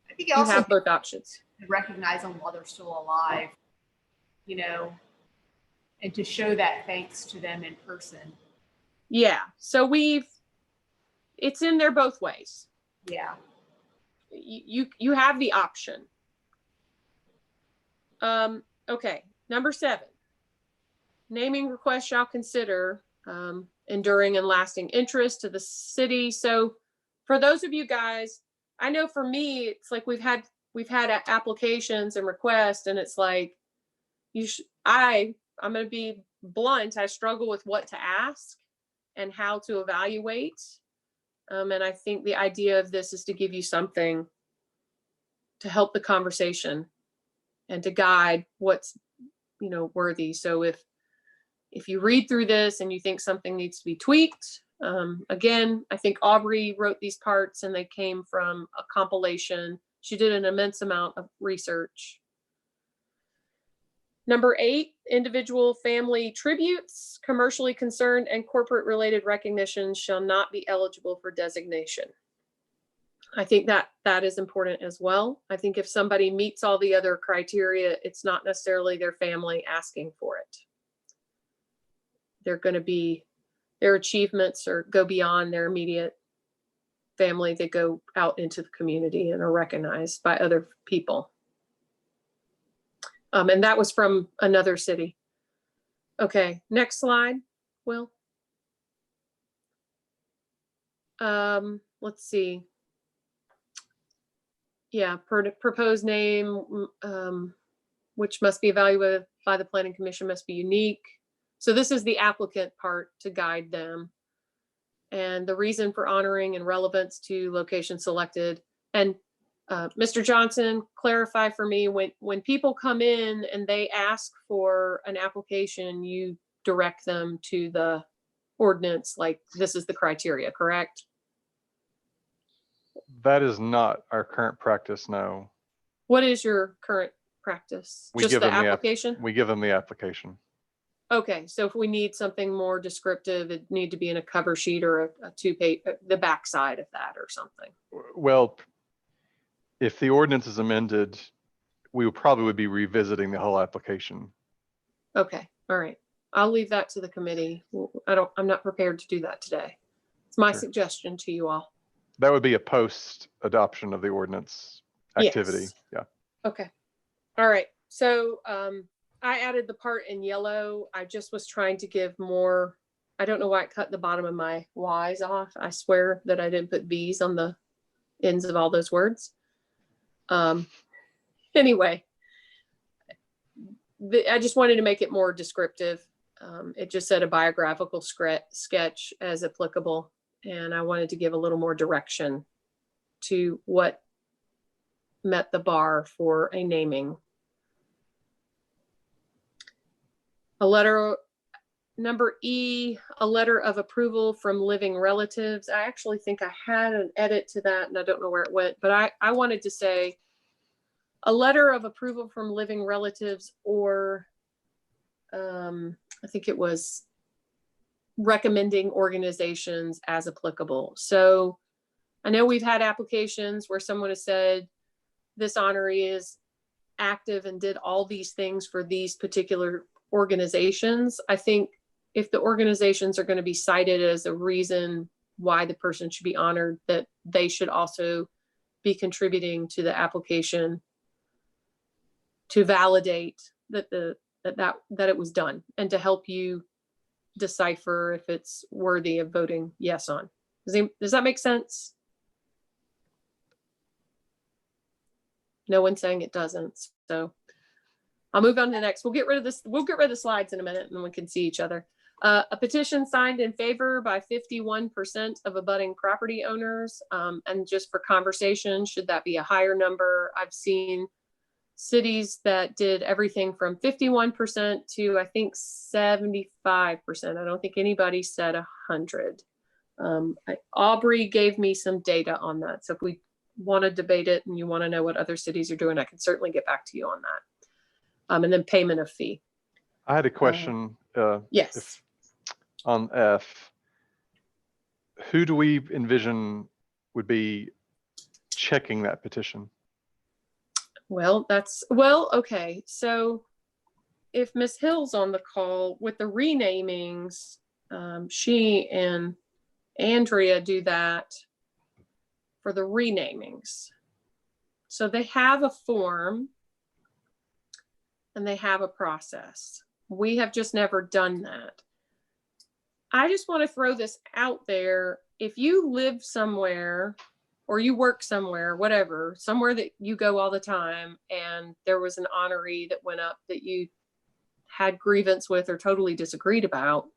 I think you also have both options. to recognize them while they're still alive, and to show that thanks to them in person. Yeah. So it's in there both ways. Yeah. You have the option. Okay, number 7. Naming request shall consider enduring and lasting interest to the city. So for those of you guys, I know for me, it's like we've had applications and requests, and it's like I'm going to be blunt. I struggle with what to ask and how to evaluate. And I think the idea of this is to give you something to help the conversation and to guide what's, worthy. So if If you read through this and you think something needs to be tweaked, again, I think Aubrey wrote these parts and they came from a compilation. She did an immense amount of research. Number 8, individual family tributes, commercially concerned and corporate related recognitions shall not be eligible for designation. I think that is important as well. I think if somebody meets all the other criteria, it's not necessarily their family asking for it. They're going to be, their achievements or go beyond their immediate family. They go out into the community and are recognized by other people. And that was from another city. Okay, next slide, Will. Let's see. Yeah, proposed name, which must be evaluated by the Planning Commission, must be unique. So this is the applicant part to guide them. And the reason for honoring and relevance to location selected. And Mr. Johnson, clarify for me, when people come in and they ask for an application, you direct them to the ordinance, like this is the criteria, correct? That is not our current practice, no. What is your current practice? We Just give the them the application? We give them the application. Okay, so if we need something more descriptive, it need to be in a cover sheet or a 2-page, the backside of that or something. Well, if the ordinance is amended, we would probably be revisiting the whole application. Okay, all right. I'll leave that to the committee. I'm not prepared to do that today. It's my Sure. suggestion to you all. That would be a post-adoption of the ordinance activity. Yes. Yeah. Okay. All right. So I added the part in yellow. I just was trying to give more. I don't know why I cut the bottom of my Y's off. I swear that I didn't put B's on the ends of all those words. Anyway, I just wanted to make it more descriptive. It just said a biographical sketch as applicable. And I wanted to give a little more direction to what met the bar for a naming. A letter, number E, a letter of approval from living relatives. I actually think I had an edit to that and I don't know where it went, but I wanted to say a letter of approval from living relatives, or I think it was recommending organizations as applicable. So I know we've had applications where someone has said this honoree is active and did all these things for these particular organizations. I think if the organizations are going to be cited as a reason why the person should be honored, that they should also be contributing to the application to validate that that it was done, and to help you decipher if it's worthy of voting yes on. Does that make sense? No one's saying it doesn't. So I'll move on to the next. We'll get rid of this. We'll get rid of the slides in a minute and then we can see each other. A petition signed in favor by 51% of abutting property owners. And just for conversation, should that be a higher number? I've seen cities that did everything from 51% to I think 75%. I don't think anybody said 100. Aubrey gave me some data on that. So if we want to debate it and you want to know what other cities are doing, I can certainly get back to you on that. And then payment of fee. I had a question. Yes. On F, who do we envision would be checking that petition? Well, okay. So if Ms. Hill's on the call with the renamings, she and Andrea do that for the renamings. So they have a form and they have a process. We have just never done that. I just want to throw this out there. If you live somewhere or you work somewhere, whatever, somewhere that you go all the time, and there was an honoree that went up that you had grievance with or totally disagreed about,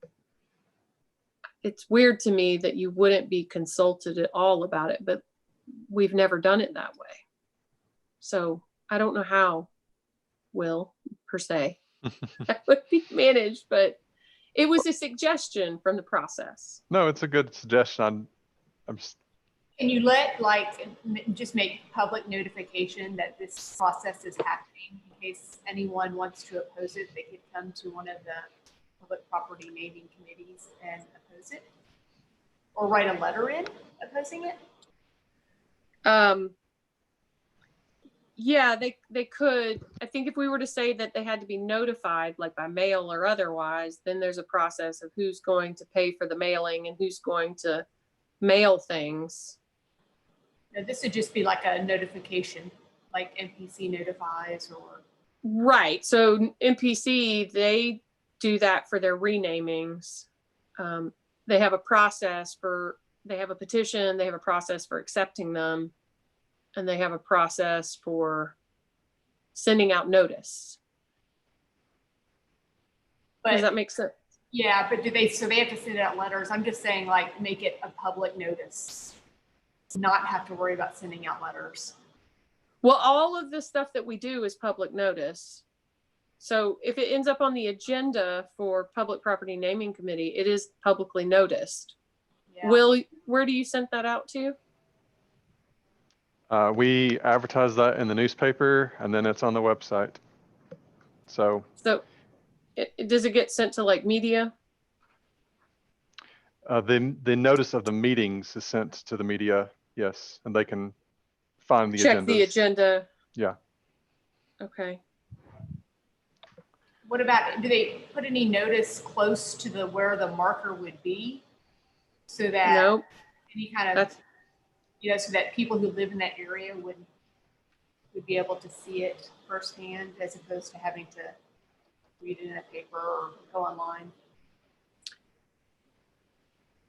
it's weird to me that you wouldn't be consulted at all about it, but we've never done it that way. So I don't know how, Will, per se, that would be managed, but It was a suggestion from the process. No, it's a good suggestion. I'm just, Can you let, like, just make public notification that this process is happening in case anyone wants to oppose it? They could come to one of the public property naming committees and oppose it? Or write a letter in opposing it? Yeah, they could. I think if we were to say that they had to be notified, like by mail or otherwise, then there's a process of who's going to pay for the mailing and who's going to mail things. No, this would just be like a notification, like NPC notifies or. Right. So NPC, they do that for their renamings. They have a process they have a petition, they have a process for accepting them, and they have a process for sending out notice. Does that make sense? Yeah, but so they have to send out letters. I'm just saying, like, make it a public notice, not have to worry about sending out letters. Well, all of the stuff that we do is public notice. So if it ends up on the agenda for Public Property Naming Committee, it is publicly noticed. Yeah. Will, where do you send that out to? we advertise that in the newspaper and then it's on the website. So Does it get sent to like media? the notice of the meetings is sent to the media, yes, and they can find the Check agendas. the agenda. Yeah. Okay. What about, do they put any notice close to where the marker would be? So that Nope. any kind of, so that people who live in that area would be able to see it firsthand as opposed to having to read it in a paper or go online?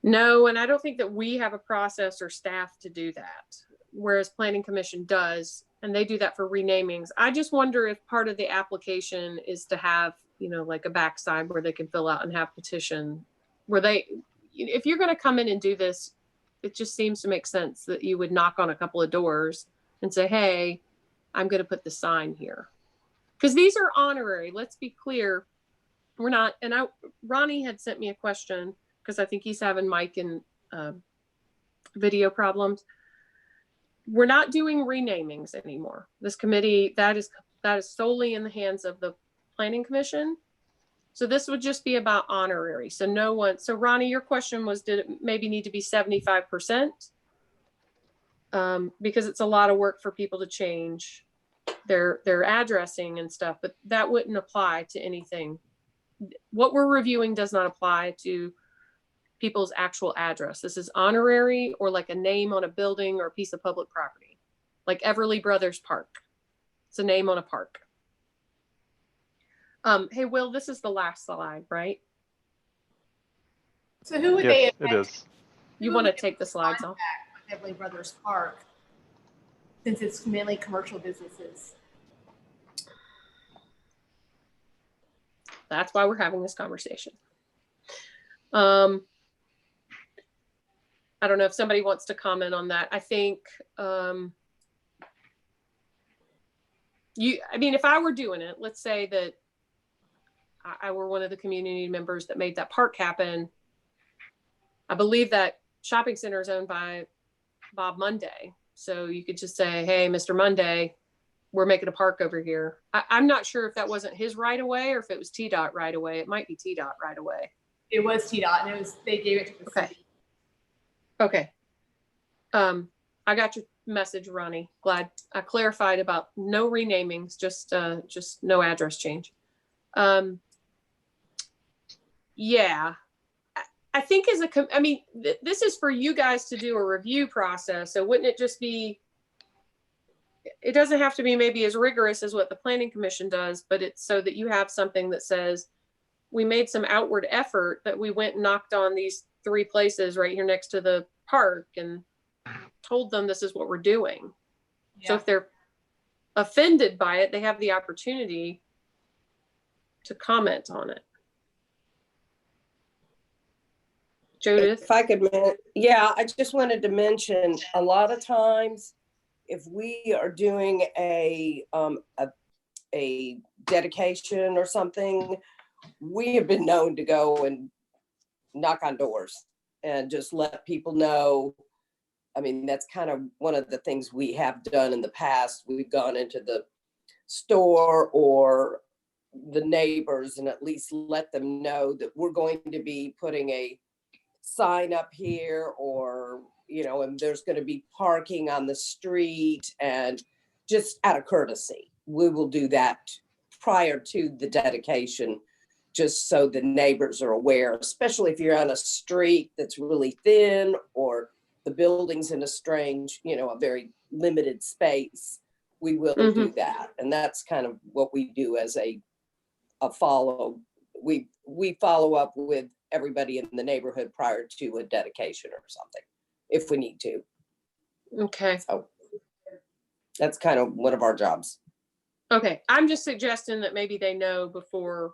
No, and I don't think that we have a process or staff to do that, whereas Planning Commission does, and they do that for renamings. I just wonder if part of the application is to have, like a backside where they can fill out and have petition, where if you're going to come in and do this, it just seems to make sense that you would knock on a couple of doors and say, hey, I'm going to put the sign here. Because these are honorary. Let's be clear. We're not, and Ronnie had sent me a question because I think he's having mic and video problems. We're not doing renamings anymore. This committee, that is solely in the hands of the Planning Commission. So this would just be about honorary. So so Ronnie, your question was, did it maybe need to be 75%? Because it's a lot of work for people to change their addressing and stuff, but that wouldn't apply to anything. What we're reviewing does not apply to people's actual address. This is honorary or like a name on a building or a piece of public property, like Everly Brothers Park. It's a name on a park. Hey, Will, this is the last slide, right? So who would Yes, they? it is. You want to take the slides off? With Everly Brothers Park, since it's mainly commercial businesses. That's why we're having this conversation. I don't know if somebody wants to comment on that. I think, if I were doing it, let's say that I were one of the community members that made that park happen. I believe that shopping center is owned by Bob Monday. So you could just say, hey, Mr. Monday, we're making a park over here. I'm not sure if that wasn't his right of way or if it was TDOT right of way. It might be TDOT right of way. It was TDOT and they gave it to the city. Okay. I got your message, Ronnie. Glad I clarified about no renamings, just no address change. Yeah, I think this is for you guys to do a review process. So wouldn't it just be, it doesn't have to be maybe as rigorous as what the Planning Commission does, but it's so that you have something that says, we made some outward effort that we went and knocked on these 3 places right here next to the park and told them this is what we're doing. Yeah. So if they're offended by it, they have the opportunity to comment on it. Judith? If I could, yeah, I just wanted to mention a lot of times if we are doing a dedication or something, we have been known to go and knock on doors and just let people know. I mean, that's kind of one of the things we have done in the past. We've gone into the store or the neighbors and at least let them know that we're going to be putting a sign up here, or, you know, and there's going to be parking on the street, and just out of courtesy, we will do that prior to the dedication, just so the neighbors are aware, especially if you're on a street that's really thin or the building's in a strange, you know, a very limited space. We will do that. And that's kind of what we do as a follow. We follow up with everybody in the neighborhood prior to a dedication or something, if we need to. Okay. So that's kind of one of our jobs. Okay. I'm just suggesting that maybe they know before,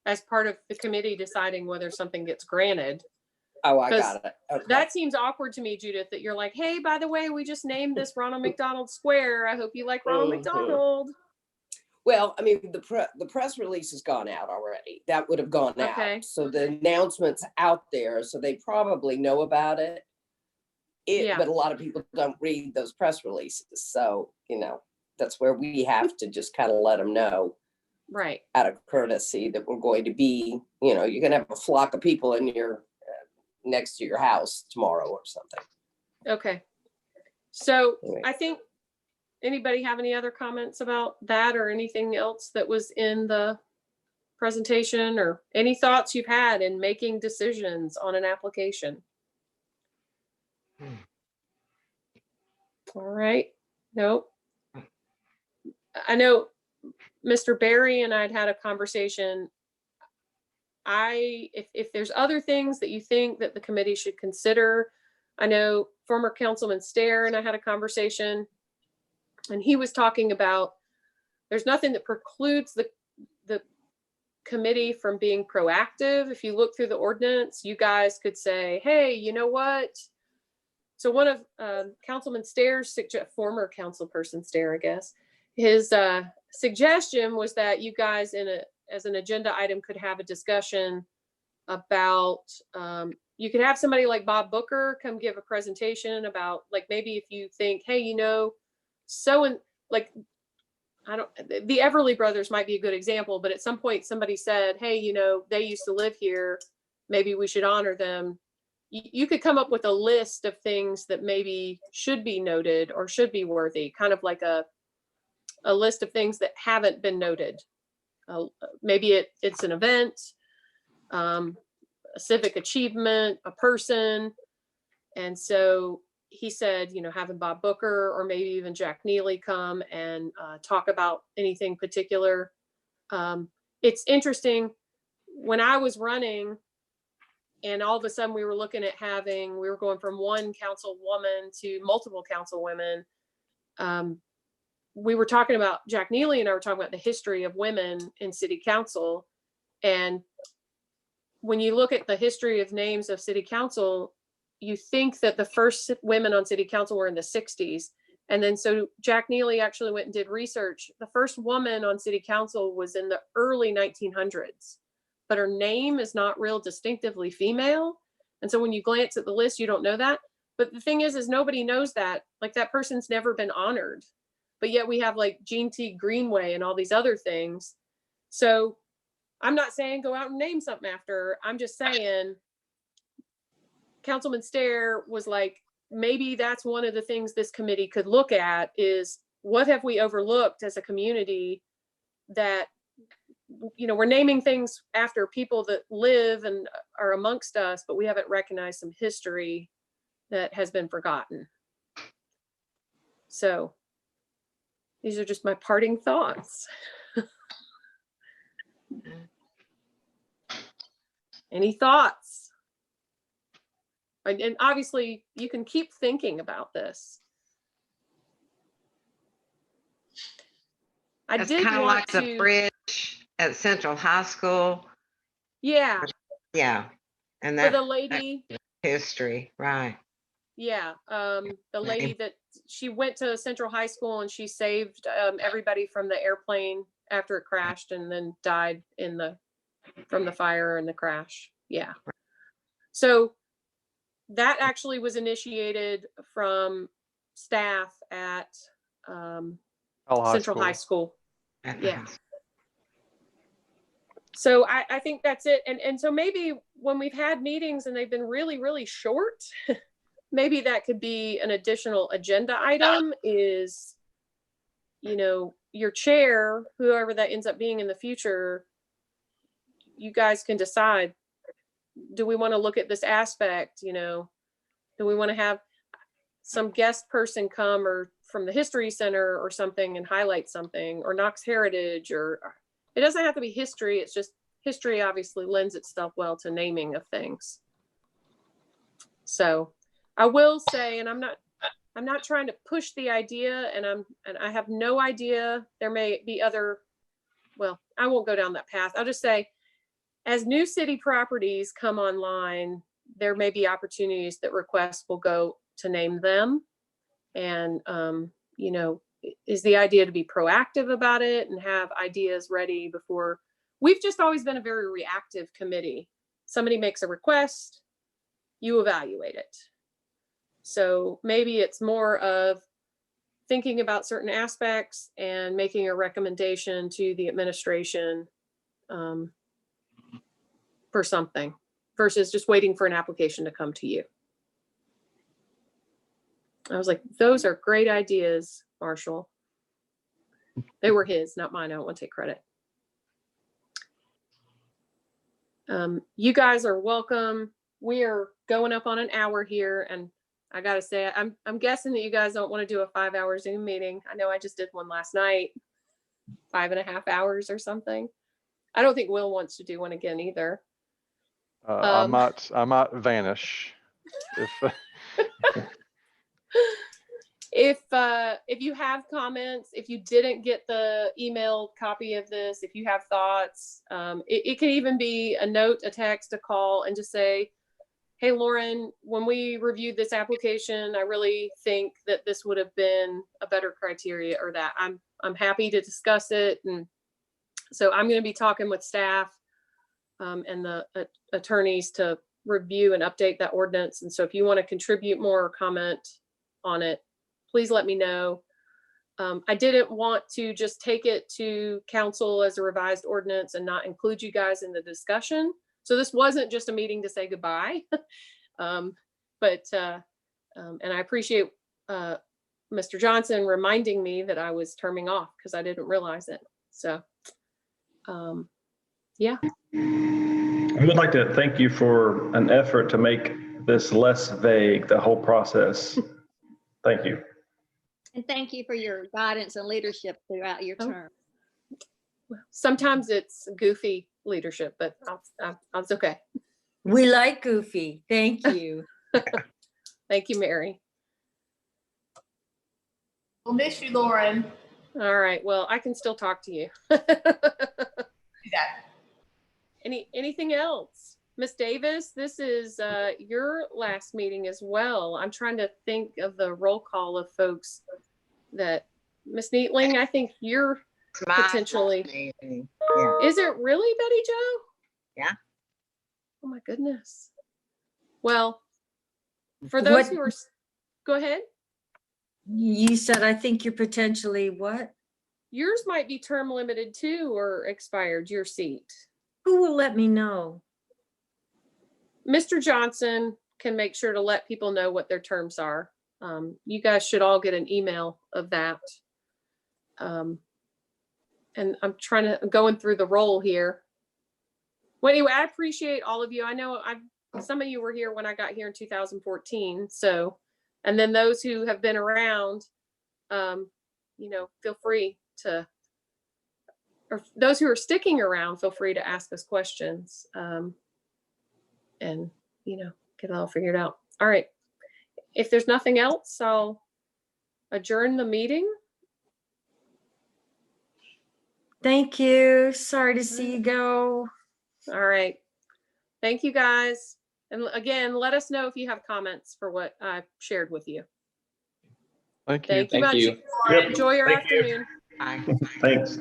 as part of the committee deciding whether something gets granted. Oh, I got it. Okay. That seems awkward to me, Judith, that you're like, hey, by the way, we just named this Ronald McDonald Square. I hope you like Ronald McDonald. Well, I mean, the press release has gone out already. That would have gone Okay. out. So the announcement's out there, so they probably know about it. Yeah. But a lot of people don't read those press releases. So, you know, that's where we have to just kind of let them know. Right. Out of courtesy that we're going to be, you know, you're going to have a flock of people in your next to your house tomorrow or something. Okay. So Anyway. I think, anybody have any other comments about that or anything else that was in the presentation, or any thoughts you've had in making decisions on an application? All right. Nope. I know Mr. Barry and I'd had a conversation. If there's other things that you think that the committee should consider, I know former Councilman Stair and I had a conversation, and he was talking about there's nothing that precludes the committee from being proactive. If you look through the ordinance, you guys could say, hey, you know what? So one of Councilman Stair's, former councilperson Stair, I guess, his suggestion was that you guys as an agenda item could have a discussion about, you could have somebody like Bob Booker come give a presentation about, like, maybe if you think, hey, you know, like, the Everly Brothers might be a good example, but at some point somebody said, hey, you know, they used to live here, maybe we should honor them. You could come up with a list of things that maybe should be noted or should be worthy, kind of like a list of things that haven't been noted. Maybe it's an event, a civic achievement, a person. And so he said, you know, having Bob Booker or maybe even Jack Neely come and talk about anything particular. It's interesting, when I was running and all of a sudden we were looking at we were going from one councilwoman to multiple councilwomen. We were talking about, Jack Neely and I were talking about the history of women in city council. And when you look at the history of names of city council, you think that the first women on city council were in the 60s. And then so Jack Neely actually went and did research. The first woman on city council was in the early 1900s, but her name is not real distinctively female. And so when you glance at the list, you don't know that. But the thing is nobody knows that. Like, that person's never been honored. But yet we have like Jean T. Greenway and all these other things. So I'm not saying go out and name something after her. I'm just saying Councilman Stair was like, maybe that's one of the things this committee could look at, is what have we overlooked as a community that, you know, we're naming things after people that live and are amongst us, but we haven't recognized some history that has been forgotten. So these are just my parting thoughts. Any thoughts? And obviously you can keep thinking about this. I It's did kind of want like the to, bridge at Central High School. yeah, Yeah. And for that the lady, history, right. yeah, the lady that she went to Central High School and she saved everybody from the airplane after it crashed and then died in the from the fire and the crash. Yeah. So that actually was initiated from staff at Central High School. Yeah. So I think that's it. And so maybe when we've had meetings and they've been really, really short, maybe that could be an additional agenda item is, you know, your chair, whoever that ends up being in the future, you guys can decide, do we want to look at this aspect? You know, do we want to have some guest person come or from the History Center or something and highlight something, or Knox Heritage, or it doesn't have to be history. It's just history obviously lends itself well to naming of things. So I will say, and I'm not trying to push the idea, and I have no idea. There may be other, well, I won't go down that path. I'll just say, as new city properties come online, there may be opportunities that requests will go to name them. And, you know, is the idea to be proactive about it and have ideas ready before. We've just always been a very reactive committee. Somebody makes a request, you evaluate it. So maybe it's more of thinking about certain aspects and making a recommendation to the administration for something versus just waiting for an application to come to you. I was like, those are great ideas, Marshall. They were his, not mine. I don't want to take credit. You guys are welcome. We are going up on an hour here, and I gotta say, I'm guessing that you guys don't want to do a 5-hour Zoom meeting. I know I just did one last night, 5.5 hours or something. I don't think Will wants to do one again either. I might vanish if if you have comments, if you didn't get the email copy of this, if you have thoughts, it can even be a note, a text, a call, and just say, hey, Lauren, when we reviewed this application, I really think that this would have been a better criteria, or that I'm happy to discuss it. And so I'm going to be talking with staff and the attorneys to review and update that ordinance. And so if you want to contribute more or comment on it, please let me know. I didn't want to just take it to council as a revised ordinance and not include you guys in the discussion. So this wasn't just a meeting to say goodbye, and I appreciate Mr. Johnson reminding me that I was terming off because I didn't realize it. So, yeah. I would like to thank you for an effort to make this less vague, the whole process. Thank you. And thank you for your guidance and leadership throughout your term. Sometimes it's goofy leadership, but it's okay. We like goofy. Thank you. Thank you, Mary. We'll miss you, Lauren. All right. Well, I can still talk to you. Do that. Anything else? Miss Davis, this is your last meeting as well. I'm trying to think of the roll call of folks that Miss Neatling, I think you're potentially. Yeah. Is it really, Betty Jo? Yeah. Oh my goodness. Well, for those who are, go ahead. You said, I think you're potentially what? Yours might be term limited too, or expired, your seat. Who will let me know? Mr. Johnson can make sure to let people know what their terms are. You guys should all get an email of that. And I'm going through the roll here. Well, anyway, I appreciate all of you. I know some of you were here when I got here in 2014. So, and then those who have been around, you know, feel free to, or those who are sticking around, feel free to ask us questions. And, you know, get it all figured out. All right. If there's nothing else, I'll adjourn the meeting. Thank you. Sorry to see you go. All right. Thank you, guys. And again, let us know if you have comments for what I've shared with you. Thank you. Thank you much. Yep. Enjoy your Thank you. afternoon. Bye. Thanks.